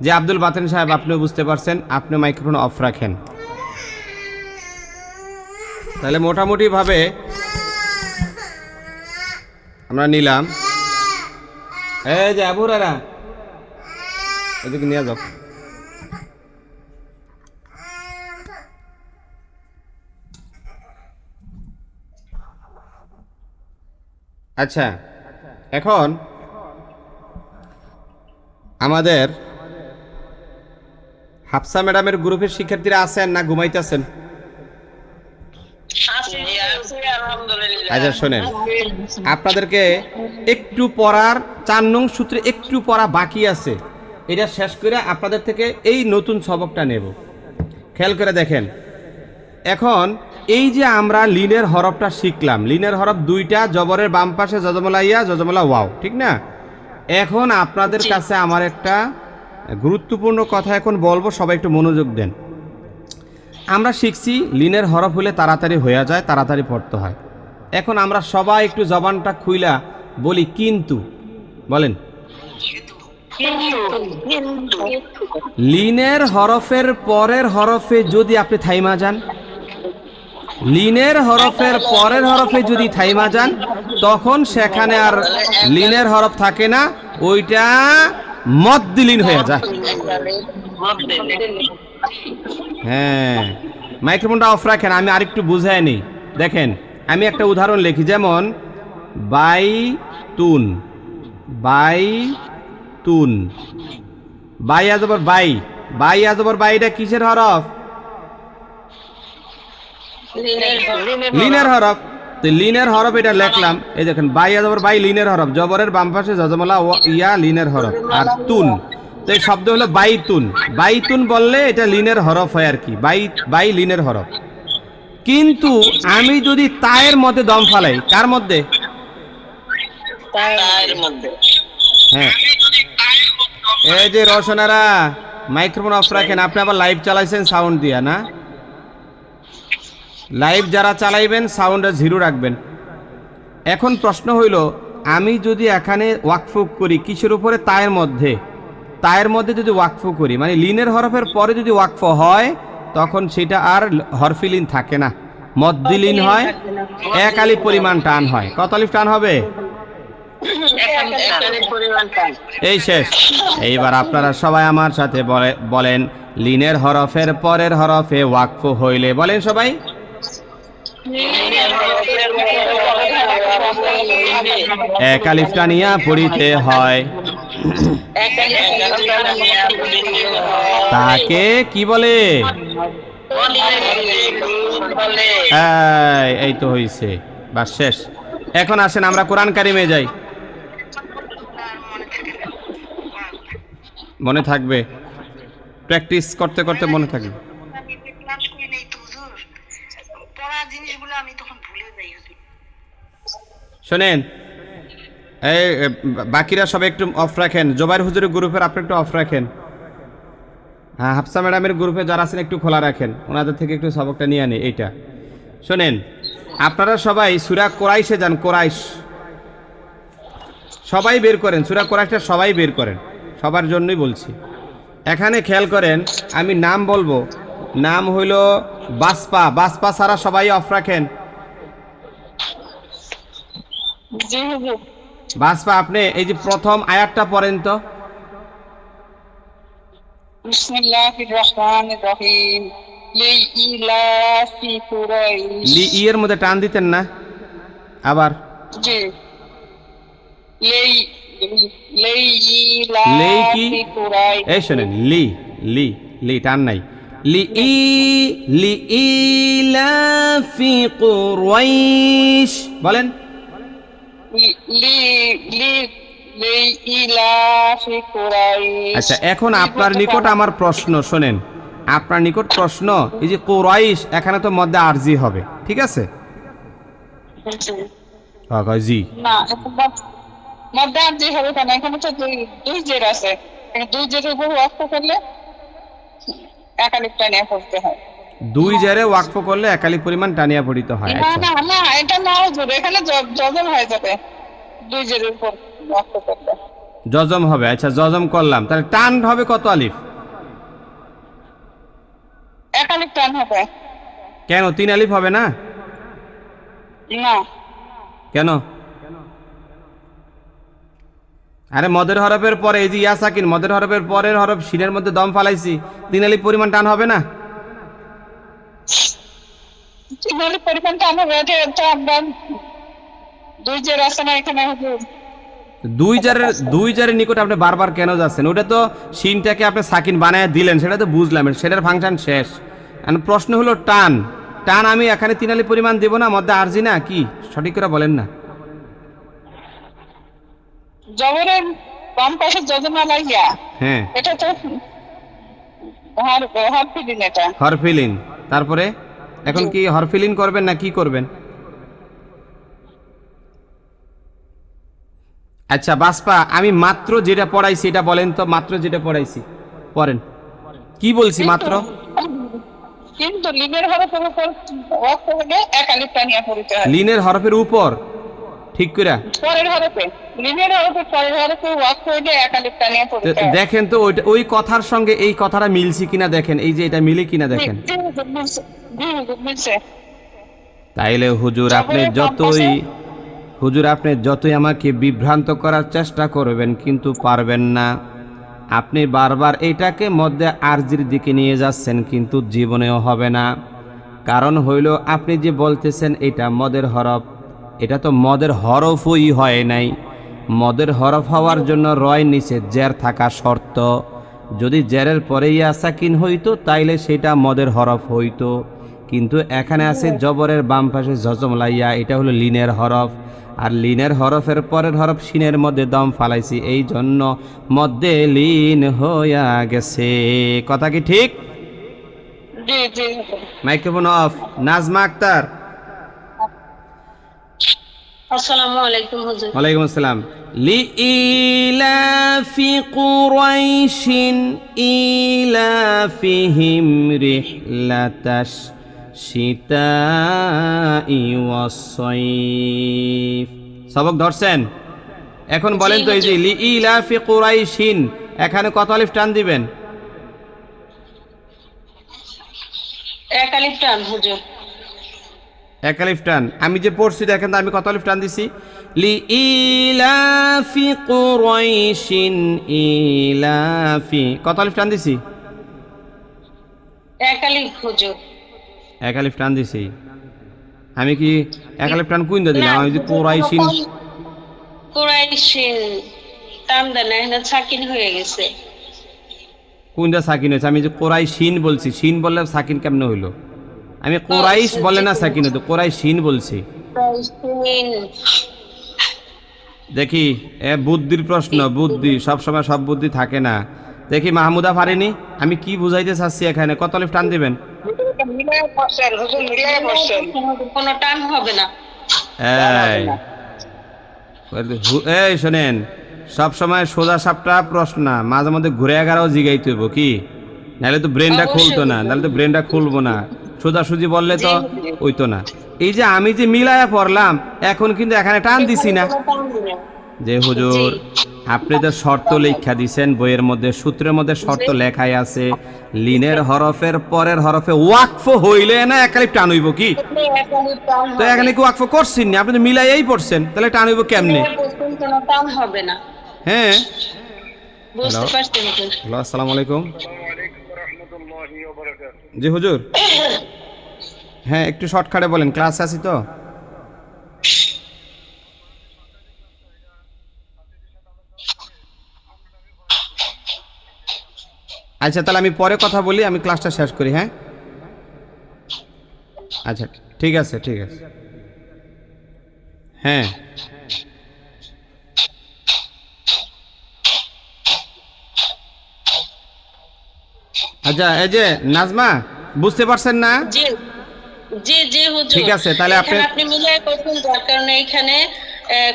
যে আব্দুল বাতেন সাহেব, আপনিও বুঝতে পারছেন, আপনি মাইক্রোফোন অফ রাখেন। তাহলে মোটামুটি ভাবে আমরা নিলাম। এই যে আবুরারা, এদিকে নিয়ে যাও। আচ্ছা, এখন আমাদের হাফসা ম্যাডামের গ্রুপের শিক্ষার্থীরা আছেন না ঘুমাইতেছেন? আচ্ছা শোনেন, আপনাদেরকে একটু পড়ার 4 নং সূত্রে একটু পড়া বাকি আছে। এটা শেষ করে আপনাদের থেকে এই নতুন সবকটা নেব। খেয়াল করে দেখেন, এখন এই যে আমরা লিনের হরফটা শিখলাম, লিনের হরফ 2টা, জবরের বাম পাশে যজমালা ইয়া যজমালা ওয়াও, ঠিক না? এখন আপনাদের কাছে আমার একটা গুরুত্বপূর্ণ কথা এখন বলবো, সবাই একটু মনোযোগ দেন। আমরা শিখছি লিনের হরফ হলে তাড়াতাড়ি হয়ে যায়, তাড়াতাড়ি পড়তে হয়। এখন আমরা সবাই একটু জবানটা খুইলা বলি কিন্তু, বলেন লিনের হরফের পরের হরফে যদি আপনি থাইমা যান, লিনের হরফের পরের হরফে যদি থাইমা যান, তখন সেখানে আর লিনের হরফ থাকে না, ওইটা মদ্দিলিন হয়ে যায়। হ্যাঁ, মাইক্রোফোনটা অফ রাখেন, আমি আরেকটু বুঝাই নিই। দেখেন, আমি একটা উদাহরণ লিখি, যেমন Baitun, Baitun, by আজবর by, by আজবর বাইটা কিসের হরফ? লিনের হরফ। তো লিনের হরফ এটা লিখলাম, এই দেখেন বাই আজবর বাই লিনের হরফ, জবরের বাম পাশে যজমালা ইয়া লিনের হরফ, আর তুন, তো এই শব্দ হলো বাইতুন। বাইতুন বললে এটা লিনের হরফ হয় আর কি, বাই লিনের হরফ। কিন্তু আমি যদি তায়ের মধ্যে দম ফালাই, কার মধ্যে? হ্যাঁ, এই যে রোশনারা, মাইক্রোফোন অফ রাখেন। আপনি আবার লাইভ চালাইছেন সাউন্ড দিয়া না? লাইভ যারা চালাইবেন সাউন্ডে 0 রাখবেন। এখন প্রশ্ন হইল, আমি যদি এখানে ওয়াকফ করি কিসের উপরে? তায়ের মধ্যে। তায়ের মধ্যে যদি ওয়াকফ করি, মানে লিনের হরফের পরে যদি ওয়াকফ হয়, তখন সেটা আর হরফিলিন থাকে না, মদ্দিলিন হয়, 1 আলিফ পরিমাণ টান হয়। কত আলিফ টান হবে? এই শেষ। এইবার আপনারা সবাই আমার সাথে বলেন, লিনের হরফের পরের হরফে ওয়াকফ হইলে, বলেন সবাই, 1 আলিফ টানিয়া পড়িতে হয়। তাকে কি বলে? এই তো হইছে, বাস শেষ। এখন আসেন আমরা কোরআন কারিমে যাই। মনে থাকবে, প্র্যাকটিস করতে করতে মনে থাকবে। শোনেন, এই বাকিরা সবাই একটু অফ রাখেন। জোবাইর হুজুরের গ্রুপের আপনি একটু অফ রাখেন। হ্যাঁ, হাফসা ম্যাডামের গ্রুপে যারা আছেন একটু খোলা রাখেন, ওনাদের থেকে একটু সবকটা নিয়ে আনি। এইটা শোনেন, আপনারা সবাই সূরা কোরাইশে যান। কোরাইশ সবাই বের করেন, সূরা কোরাইশটা সবাই বের করেন, সবার জন্যই বলছি। এখানে খেয়াল করেন, আমি নাম বলবো, নাম হইল বাসপা। বাসপা সারা সবাই অফ রাখেন। বাসপা, আপনি এই যে প্রথম আয়াতটা পড়েন তো। বিসমিল্লাহির রহমানির রহিম। লিইলাফি কুরাইশ। লি এর মধ্যে টান দিতেন না আবার? জি, লেই কি? এই শোনেন, লি লি লি টান নাই। লিইলাফি কুরাইশ বলেন। আচ্ছা, এখন আপনার নিকট আমার প্রশ্ন, শোনেন, আপনার নিকট প্রশ্ন, এই যে কুরাইশ এখানে তো মধ্যে আরজি হবে, ঠিক আছে? জি। না মধ্যে আর যে হবে কেন, এখানে তো দুই জের আছে, দুই জেরের উপর ওয়াক্ফ করলে একালিফ টানিয়া পড়তে হয়। দুই জেরে ওয়াকফ করলে একালি পরিমাণ টানিয়া পড়িতে হয়। না আচ্ছা, না না, এটা না হুজুর, এখানে জজম হয়ে যাবে দুই জেরের উপর ওয়াক্ফ করলে। জজম হবে। আচ্ছা, জজম করলাম, তাহলে টান হবে কত আলিফ? একালিফ টান হবে। কেন 3 আলিফ হবে না? না, কেন? আরে মদের হরফের পরে এই যে ইয়া সাকিন, মদের হরফের পরের হরফ শিনের মধ্যে দম ফালাইছি, 3 আলিফ পরিমাণ টান হবে না? চিনালি পরিমাণ টান হবে, এটা তো আমরা দুই জের আছে না এখানে হুজুর। দুই জারের নিকট আপনি বারবার কেন যাচ্ছেন? ওটা তো শিনটাকে আপনি সাকিন বানায় দিলেন, সেটা তো বুঝলাম, সেটার ফাংশন শেষ। এখন প্রশ্ন হলো টান। টান আমি এখানে 3 আলিফ পরিমাণ দেব না, মধ্যে আরজি না, কি সঠিক করে বলেন না? জবরের বাম পাশে যজমা লাইয়া, হ্যাঁ, এটা তো হরফিলিন, এটা হরফিলিন। তারপরে এখন কি হরফিলিন করবেন না কি করবেন? আচ্ছা বাসপা, আমি মাত্র যেটা পড়াইছি এটা বলেন তো, মাত্র যেটা পড়াইছি পড়েন, কি বলছি মাত্র? কিন্তু লিনের হরফের উপর ওয়াক্ফ হলে একালিফ টানিয়া পড়তে হয়। লিনের হরফের উপর, ঠিক করে পরের হরফে, লিনের হরফে পরের হরফে ওয়াক্ফ হলে একালিফ টানিয়া তো পড়তে হয়। দেখেন তো ওই কথার সঙ্গে এই কথাটা মিলছে কিনা দেখেন, এই যে এটা মিলে কিনা দেখেন। মিলছে। তাইলে হুজুর আপনি যতই আমাকে বিভ্রান্ত করার চেষ্টা করবেন কিন্তু পারবেন না। আপনি বারবার এটাকে মধ্যে আরজির দিকে নিয়ে যাচ্ছেন, কিন্তু জীবনেও হবে না। কারণ হইল আপনি যে বলতেছেন এটা মদের হরফ, এটা তো মদের হরফই হয় নাই। মদের হরফ হওয়ার জন্য রয় নিচে জের থাকা শর্ত। যদি জেরের পরে ইয়া সাকিন হইতো তাইলে সেটা মদের হরফ হইতো, কিন্তু এখানে আছে জবরের বাম পাশে জজম লাইয়া, এটা হলো লিনের হরফ। আর লিনের হরফের পরের হরফ শিনের মধ্যে দম ফালাইছি, এই জন্য মধ্যে লিন হইয়া গেছে। কথা কি ঠিক? জি জি। Microphone off. নাজমা আক্তার। আসসালামু আলাইকুম হুজুর। ওয়ালাইকুম আসসালাম। লিইলাফি কুরাইশিন ইলাফিহিম রিহলাতাশ শিতাই ওয়াস-সাইফ। সবক ধরছেন? এখন বলেন তো, এই যে লিইলাফি কুরাইশিন এখানে কত আলিফ টান দিবেন? একালিফ টান হুজুর। এক আলিফ টান। আমি যে পড়ছি দেখেন তো আমি কত আলিফ টান দিছি? লিইলাফি কুরাইশিন ইলাফি, কত আলিফ টান দিছি? একালিফ হুজুর। এক আলিফ টান দিছি। আমি কি এক আলিফ টান কুইন্দা দিলাম? আমি যে কুরাইশিন, কুরাইশিন টান দেন, এখানে সাকিন হয়ে গেছে। কুইন্দা সাকিন হয়েছে? আমি যে কুরাইশিন বলছি, শিন বললে সাকিন কেমনে হইলো? আমি কুরাইশ বলে না সাকিন হতো, কুরাইশিন বলছি। কুরাইশিন। দেখি বুদ্ধির প্রশ্ন, বুদ্ধি সবসময় সব বুদ্ধি থাকে না। দেখি মাহমুদা পারেনি, আমি কি বুঝাইতে চাচ্ছি এখানে, কত আলিফ টান দিবেন? মিলায় বসছেন হুজুর, মিলায় বসছেন। কোনো টান হবে না। এই শোনেন, সবসময় সোজা সাপটা প্রশ্ন না, মাঝে মধ্যে ঘুরে এগারো জিগাইতে হইব, কি নাহলে তো ব্রেনটা খুলতো না, নাহলে তো ব্রেনটা খুলবো না। সোজাসুজি বললে তো হইতো না। এই যে আমি যে মিলায়া পড়লাম, এখন কিন্তু এখানে টান দিছি না। যে হুজুর আপনি তো শর্ত লেখা দিছেন বইয়ের মধ্যে, সূত্রের মধ্যে শর্ত লেখাই আছে, লিনের হরফের পরের হরফে ওয়াকফ হইলে না একালিফ টান হইব, কি তো এখানে কি ওয়াকফ করছেন না? আপনি তো মিলাইয়াই পড়ছেন, তাহলে টান হইব কেমনে? কোনো টান হবে না। হ্যাঁ, বুঝতে পারছেন হুজুর? হ্যালো, আসসালামু আলাইকুম। জি হুজুর। হ্যাঁ, একটু শর্টকাটে বলেন, ক্লাস আছি তো। আচ্ছা, তাহলে আমি পরে কথা বলি, আমি ক্লাসটা শেষ করি। হ্যাঁ, আচ্ছা ঠিক আছে, ঠিক আছে। হ্যাঁ, আচ্ছা, এই যে নাজমা, বুঝতে পারছেন না? জি জি জি হুজুর, ঠিক আছে, তাহলে এখানে আপনি মিলিয়ে করছেন, যার কারণে এখানে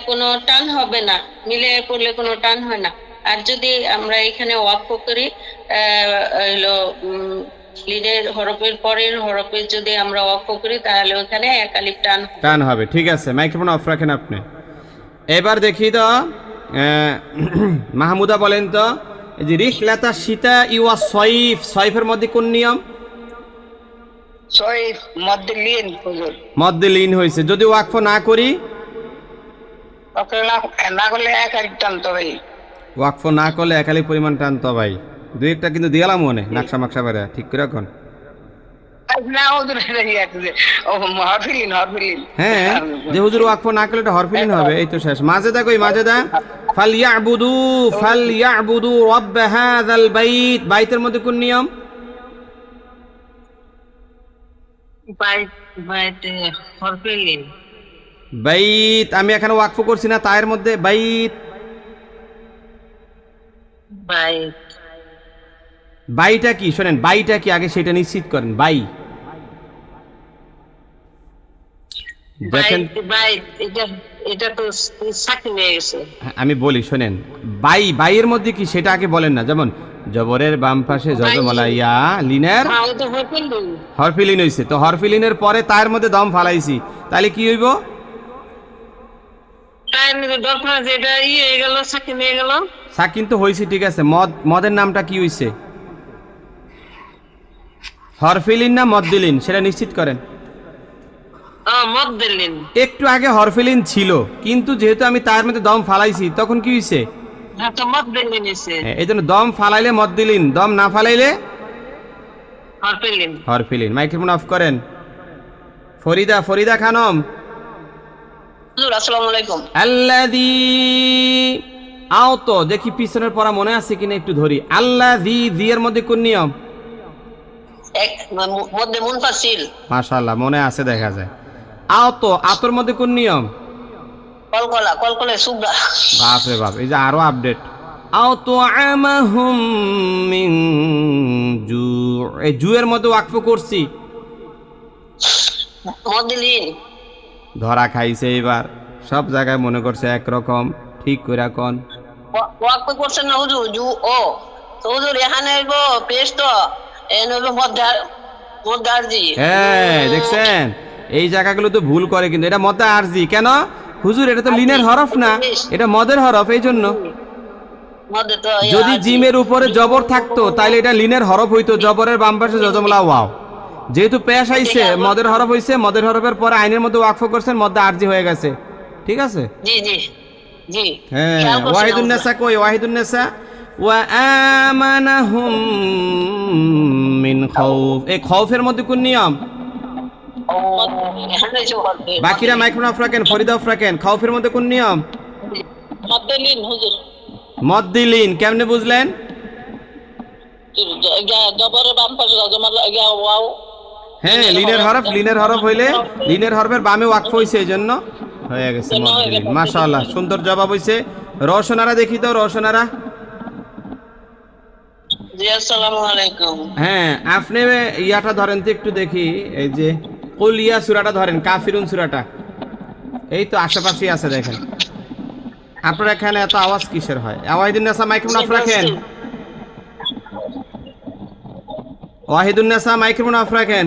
কোনো টান হবে না, মিলিয়ে করলে কোনো টান হয় না। আর যদি আমরা এখানে ওয়াকফ করি হলো লিনের হরফের পরের হরফে যদি আমরা ওয়াকফ করি তাহলে ওখানে এক আলিফ টান হবে। টান হবে। ঠিক আছে, মাইক্রোফোন অফ রাখেন আপনি। এবার দেখি তো মাহমুদা বলেন তো, এই যে রিহলাতা শীতা ইওয়া সয়ফ, সয়ফের মধ্যে কোন নিয়ম? সয়ফ মধ্যে লিন হুজুর, মধ্যে লিন হয়েছে। যদি ওয়াকফ না করি, ওকে না করলে এক আলিফ টানতে হবে। ওয়াকফ না করলে একালি পরিমাণ টানতো ভাই। দুই একটা কিন্তু দিয়ালাম মনে নাকশা মাকশা বেড়া ঠিক করে রাখুন। না হুজুর, হরফিলিন হরফিলিন। হ্যাঁ, যে হুজুর ওয়াকফ না করলে এটা হরফিলিন হবে। এই তো শেষ। মাজেদা কই? মাজেদা ফালইয়াবুদু রাব্ব হাযাল বাইত, বাইতের মধ্যে কোন নিয়ম? বাইত, আমি এখানে ওয়াকফ করছি না, তায়ের মধ্যে বাইত। বাইটা কি শোনেন, বাইটা কি আগে সেটা নিশ্চিত করেন। বাই দেখেন, এটা তো সাকিন হয়ে গেছে। আমি বলি শোনেন, বাইয়ের মধ্যে কি সেটা আগে বলেন না। যেমন জবরের বাম পাশে জজমালা ইয়া, লিনের হরফিলিন হইছে, তো হরফিলিনের পরে তার মধ্যে দম ফালাইছি, তাহলে কি হইব? সাকিন তো হইছে, ঠিক আছে। মদের নামটা কি হইছে? হরফিলিন না মদ্দিলিন, সেটা নিশ্চিত করেন। একটু আগে হরফিলিন ছিল, কিন্তু যেহেতু আমি তার মধ্যে দম ফালাইছি, তখন কি হইছে? এই জন্য দম ফালাইলে মদ্দিলিন, দম না ফালাইলে হরফিলিন। মাইক্রোফোন অফ করেন। ফরিদা খানম। আসসালামু আলাইকুম। আল্লাযী, আও তো দেখি পিছনের পড়া মনে আছে কিনা একটু ধরি। আল্লাযী, জি এর মধ্যে কোন নিয়ম? মধ্যে মুনফাসিল। মাশাআল্লাহ, মনে আছে দেখা যায়। আও তো, আতর মধ্যে কোন নিয়ম? কলকলে সুগরা। বাপ রে বাপ, এই যে আরো আপডেট। আও তো আমাহুম মিন জু, এই জু এর মধ্যে ওয়াকফ করছি, মধ্যে লিন। ধরা খাইছে। এবার সব জায়গায় মনে করছে একরকম, ঠিক করে কোন ওয়াকফ করছেন না হুজুর? জু ও তো হুজুর এখানে গো পেশ তো এনবে মধ্যে আরজি। হ্যাঁ, দেখছেন এই জায়গাগুলো তো ভুল করে, কিন্তু এটা মধ্যে আরজি কেন হুজুর? এটা তো লিনের হরফ না, এটা মদের হরফ। এই জন্য যদি জিমের উপরে জবর থাকতো তাহলে এটা লিনের হরফ হইতো, জবরের বাম পাশে জজমলা ওয়াও। যেহেতু পেশ আইছে, মদের হরফ হইছে, মদের হরফের পরে আইনের মধ্যে ওয়াকফ করছেন, মধ্যে আরজি হয়ে গেছে। ঠিক আছে? জি জি জি। হ্যাঁ, ওয়াহিদুন নেসা কই? ওয়াহিদুন নেসা ওয়া আমানাহুম মিন খাউফ, এই খাউফের মধ্যে কোন নিয়ম? বাকিরা মাইক্রোফোন অফ রাখেন, ফরিদা অফ রাখেন। খাউফের মধ্যে কোন নিয়ম? মদ্দিলিন হুজুর। মদ্দিলিন কেমনে বুঝলেন? জবরের বাম পাশে জজমালা ওয়াও। হ্যাঁ, লিনের হরফ হইলে লিনের হরফের বামে ওয়াকফ হইছে, এইজন্য হয়ে গেছে মদ্দিলিন। মাশাআল্লাহ, সুন্দর জবাব হইছে। রওশনারা দেখি তো, রওশনারা। জি আসসালামু আলাইকুম। হ্যাঁ, আপনি ইয়াটা ধরেন তো একটু দেখি, এই যে কুল ইয়া সূরাটা ধরেন, কাফিরুন সূরাটা। এই তো আশেপাশেই আছে, দেখেন। আপনার এখানে এত আওয়াজ কিসের হয়? ওয়াহিদুন নেসা মাইক্রোফোন অফ রাখেন। ওয়াহিদুন নেসা মাইক্রোফোন অফ রাখেন।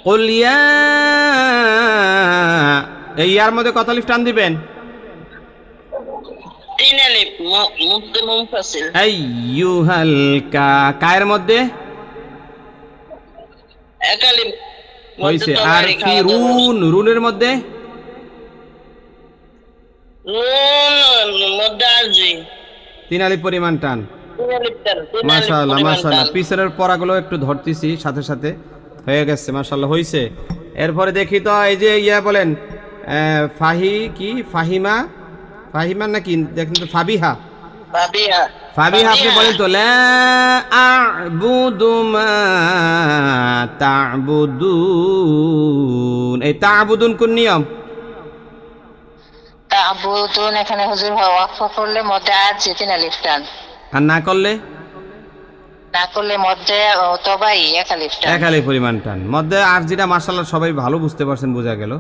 কুল ইয়া, এই ইয়ার মধ্যে কত আলিফ টান দিবেন? তিন আলিফ মধ্যে মুনফাসিল। আইয়ুহাল কায়ের মধ্যে এক আলিফ হইছে। আর রুনের মধ্যে মধ্যে আরজি, তিন আলিফ পরিমাণ টান। মাশাআল্লাহ মাশাআল্লাহ, পিছনের পড়াগুলো একটু ধরতেছি সাথে সাথে, হয়ে গেছে। মাশাআল্লাহ, হইছে। এরপরে দেখি তো, এই যে ইয়া বলেন, ফাহিমা নাকি দেখেন তো, ফাবিহা। আপনি বলেন তো, লা আ'বুদু মা তা'বুদুন, এই তা'বুদুন কোন নিয়ম? তা'বুদুন এখানে হুজুর ওয়াকফ করলে মধ্যে আরজি, তিন আলিফ টান। আর না করলে না করলে মধ্যে অথবা একালিফটা একালি পরিমাণ টান মধ্যে আর যেটা মার্শাল্লাহ সবাই ভালো বুঝতে পারছেন, বোঝা গেল।